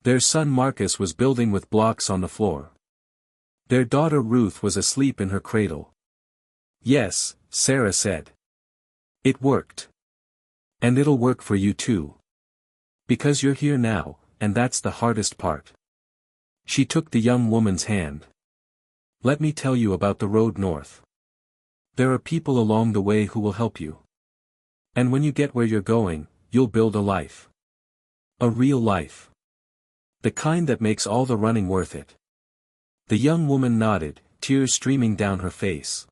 Their son Marcus was building with blocks on the floor. Their daughter Ruth was asleep in her cradle. Yes, Sarah said. It worked. And it'll work for you too. Because you're here now, and that's the hardest part. She took the young woman's hand. Let me tell you about the road north. There are people along the way who will help you. And when you get where you're going, you'll build a life. A real life. The kind that makes all the running worth it. The young woman nodded, tears streaming down her face.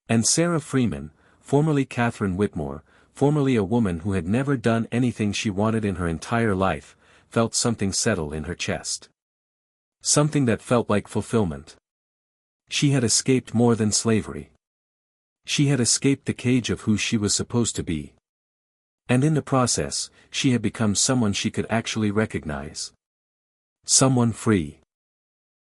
And Sarah Freeman, formerly Catherine Whitmore, formerly a woman who had never done anything she wanted in her entire life, felt something settle in her chest. Something that felt like fulfillment. She had escaped more than slavery. She had escaped the cage of who she was supposed to be. And in the process, she had become someone she could actually recognize. Someone free.